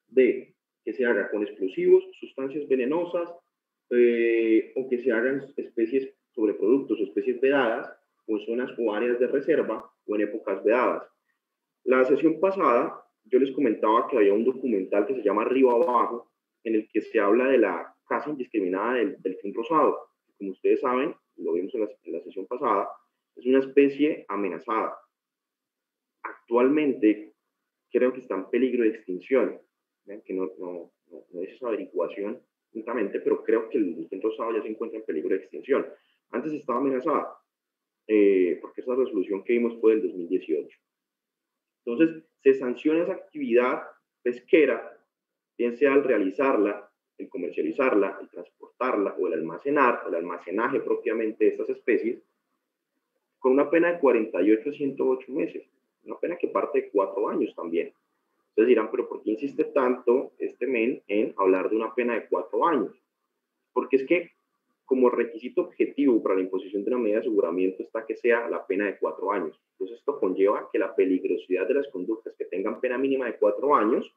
de que se haga con explosivos, sustancias venenosas, o que se hagan especies sobre productos o especies vedadas o en zonas o áreas de reserva o en épocas vedadas. La sesión pasada yo les comentaba que había un documental que se llama Río Abajo, en el que se habla de la caza indiscriminada del delfín rosado. Como ustedes saben, lo vimos en la sesión pasada, es una especie amenazada. Actualmente creo que está en peligro de extinción. ¿Ven? Que no es esa averiguación únicamente, pero creo que el delfín rosado ya se encuentra en peligro de extinción. Antes estaba amenazada, porque esa resolución que vimos fue del 2018. Entonces, se sanciona esa actividad pesquera, bien sea al realizarla, el comercializarla, el transportarla o el almacenar, el almacenaje propiamente de estas especies, con una pena de 48 a 108 meses, una pena que parte de 4 años también. Entonces dirán, pero ¿por qué insiste tanto este men en hablar de una pena de 4 años? Porque es que como requisito objetivo para la imposición de una medida de aseguramiento está que sea la pena de 4 años. Entonces esto conlleva que la peligrosidad de las conductas que tengan pena mínima de 4 años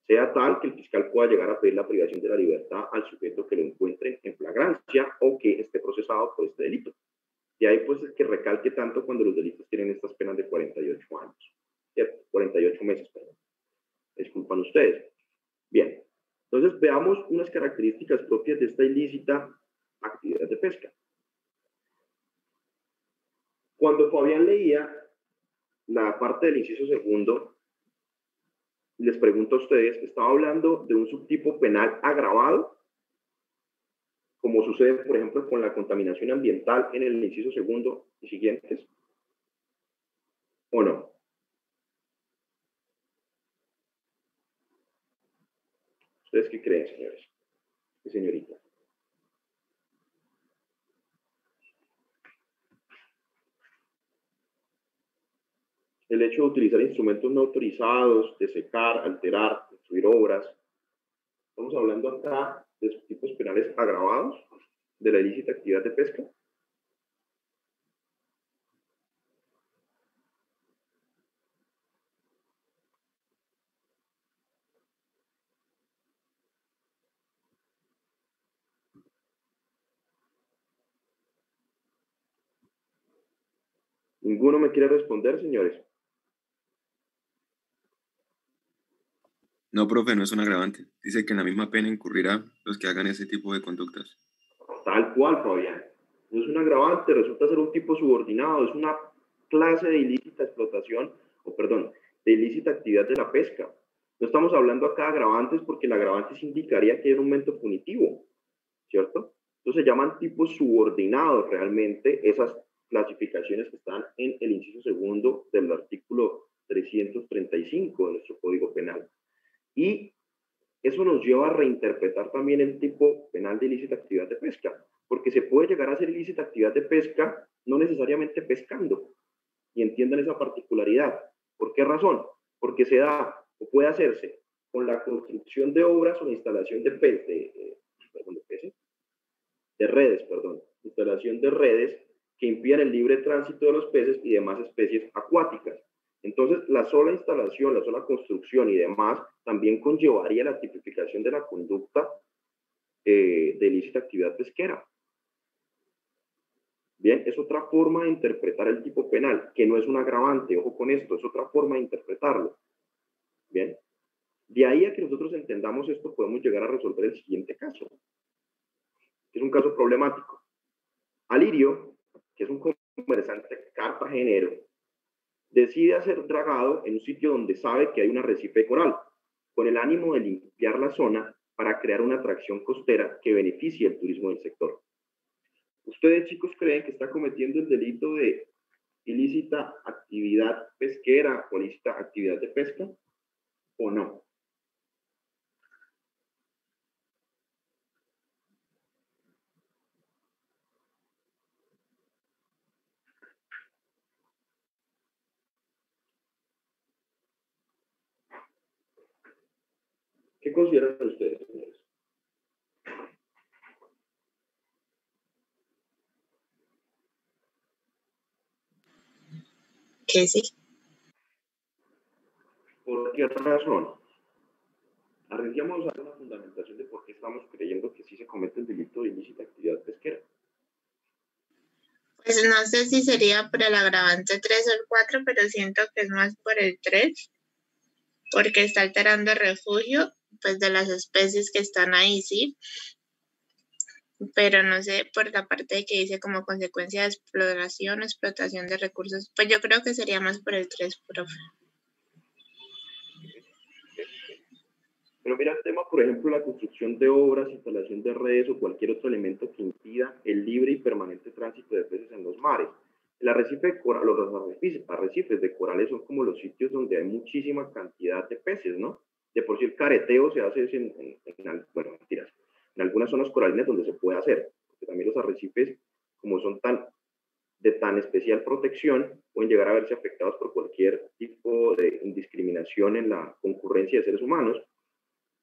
sea tal que el fiscal pueda llegar a pedir la privación de la libertad al sujeto que lo encuentre en flagrancia o que esté procesado por este delito. Y ahí pues es que recalque tanto cuando los delitos tienen estas penas de 48 años, ¿cierto? 48 meses, perdón. Disculpan ustedes. Bien, entonces veamos unas características propias de esta ilícita actividad de pesca. Cuando Fabián leía la parte del inciso segundo, les pregunto a ustedes, ¿estaba hablando de un subtipo penal agravado? Como sucede, por ejemplo, con la contaminación ambiental en el inciso segundo y siguientes, ¿o no? ¿Ustedes qué creen, señores y señoritas? El hecho de utilizar instrumentos no autorizados, de secar, alterar, destruir obras. Estamos hablando acá de subtipos penales agravados de la ilícita actividad de pesca. ¿Ninguno me quiere responder, señores?
No, profe, no es un agravante. Dice que en la misma pena incurrirá los que hagan ese tipo de conductas.
Tal cual, Fabián. No es un agravante, resulta ser un tipo subordinado, es una clase de ilícita explotación, o perdón, de ilícita actividad de la pesca. No estamos hablando acá de agravantes porque el agravante se indicaría que hay un aumento punitivo, ¿cierto? Entonces se llaman tipos subordinados realmente esas clasificaciones que están en el inciso segundo del artículo 335 de nuestro Código Penal. Y eso nos lleva a reinterpretar también el tipo penal de ilícita actividad de pesca, porque se puede llegar a hacer ilícita actividad de pesca no necesariamente pescando, y entiendan esa particularidad. ¿Por qué razón? Porque se da o puede hacerse con la construcción de obras o la instalación de redes, instalación de redes que impidan el libre tránsito de los peces y demás especies acuáticas. Entonces, la sola instalación, la sola construcción y demás también conllevaría la tipificación de la conducta de ilícita actividad pesquera. Bien, es otra forma de interpretar el tipo penal, que no es un agravante, ojo con esto, es otra forma de interpretarlo. Bien, de ahí a que nosotros entendamos esto, podemos llegar a resolver el siguiente caso. Es un caso problemático. Alirio, que es un comerciante cartagenero, decide hacer dragado en un sitio donde sabe que hay un arrecife de coral. con el ánimo de limpiar la zona para crear una atracción costera que beneficie el turismo del sector. ¿Ustedes, chicos, creen que está cometiendo el delito de ilícita actividad pesquera o ilícita actividad de pesca o no? ¿Qué consideran ustedes, señores?
Que sí.
¿Por qué razón? Arriesgamos a una fundamentación de por qué estamos creyendo que sí se comete el delito de ilícita actividad pesquera.
Pues no sé si sería por el agravante 3 o el 4, pero siento que es más por el 3, porque está alterando el refugio pues de las especies que están ahí, ¿sí? Pero no sé, por la parte de que dice como consecuencia de exploración o explotación de recursos, pues yo creo que sería más por el 3, profe.
Pero mira el tema, por ejemplo, la construcción de obras, instalación de redes o cualquier otro elemento que impida el libre y permanente tránsito de peces en los mares. El arrecife de coral, los arrecifes de corales son como los sitios donde hay muchísima cantidad de peces, ¿no? De por sí el careteo se hace bueno, mentiras, en algunas zonas coralinas donde se puede hacer, porque también los arrecifes, como son de tan especial protección, pueden llegar a verse afectados por cualquier tipo de indiscriminación en la concurrencia de seres humanos,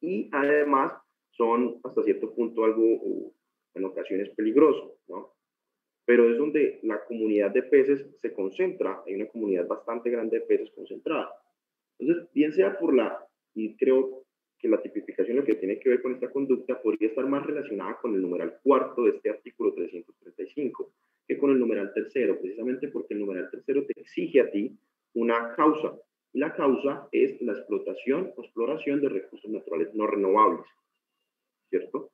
y además son hasta cierto punto algo en ocasiones peligroso, ¿no? Pero es donde la comunidad de peces se concentra, hay una comunidad bastante grande de peces concentrada. Entonces, bien sea y creo que la tipificación lo que tiene que ver con esta conducta podría estar más relacionada con el numeral cuarto de este artículo 335 que con el numeral tercero, precisamente porque el numeral tercero te exige a ti una causa, y la causa es la explotación o exploración de recursos naturales no renovables, ¿cierto?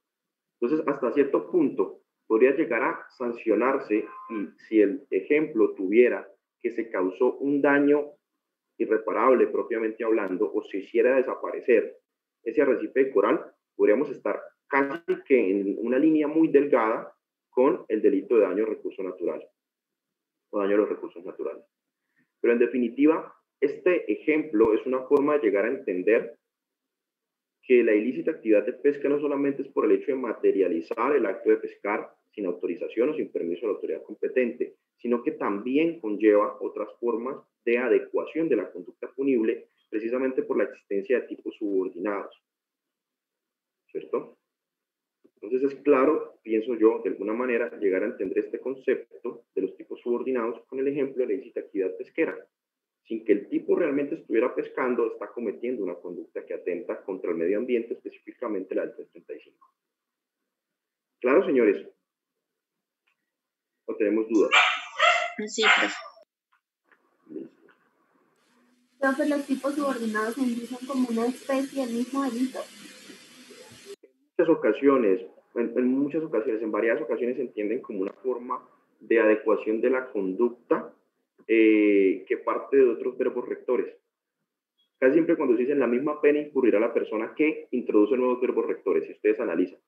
Entonces, hasta cierto punto, podría llegar a sancionarse y si el ejemplo tuviera que se causó un daño irreparable propiamente hablando o se hiciera desaparecer ese arrecife de coral, podríamos estar casi que en una línea muy delgada con el delito de daño a recursos naturales o daño a los recursos naturales. Pero en definitiva, este ejemplo es una forma de llegar a entender que la ilícita actividad de pesca no solamente es por el hecho de materializar el acto de pescar sin autorización o sin permiso de la autoridad competente, sino que también conlleva otras formas de adecuación de la conducta punible, precisamente por la existencia de tipos subordinados, ¿cierto? Entonces es claro, pienso yo, de alguna manera, llegar a entender este concepto de los tipos subordinados con el ejemplo de la ilícita actividad pesquera. Sin que el tipo realmente estuviera pescando, está cometiendo una conducta que atenta contra el medio ambiente, específicamente la del 335. ¿Claro, señores? ¿O tenemos dudas?
Sí, profe.
Listo.
Profe, los tipos subordinados se indican como una especie del mismo delito.
En varias ocasiones se entienden como una forma de adecuación de la conducta que parte de otros verbos rectores. Casi siempre cuando se dice la misma pena incurrirá la persona que introduce nuevos verbos rectores, si ustedes analizan.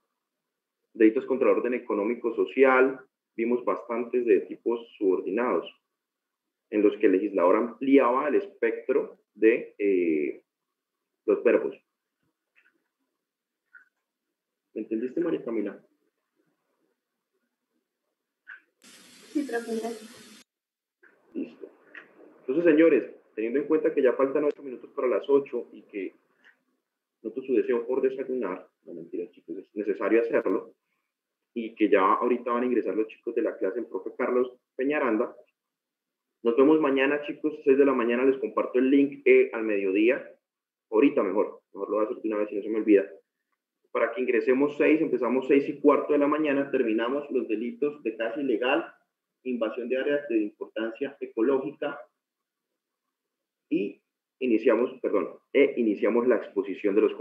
Delitos contra el orden económico social, vimos bastantes de tipos subordinados, en los que el legislador ampliaba el espectro de los verbos. ¿Me entendiste, María Camila?
Sí, profe, gracias.
Listo. Entonces, señores, teniendo en cuenta que ya faltan 8 minutos para las 8 y que noto su deseo por desayunar, no mentira, chicos, es necesario hacerlo, y que ya ahorita van a ingresar los chicos de la clase, el profe Carlos Peñaranda. Nos vemos mañana, chicos, 6 de la mañana, les comparto el link al mediodía, ahorita mejor lo voy a hacer de una vez si no se me olvida, para que ingresemos 6, empezamos 6:15 de la mañana, terminamos los delitos de caza ilegal, invasión de áreas de importancia ecológica y iniciamos la exposición de los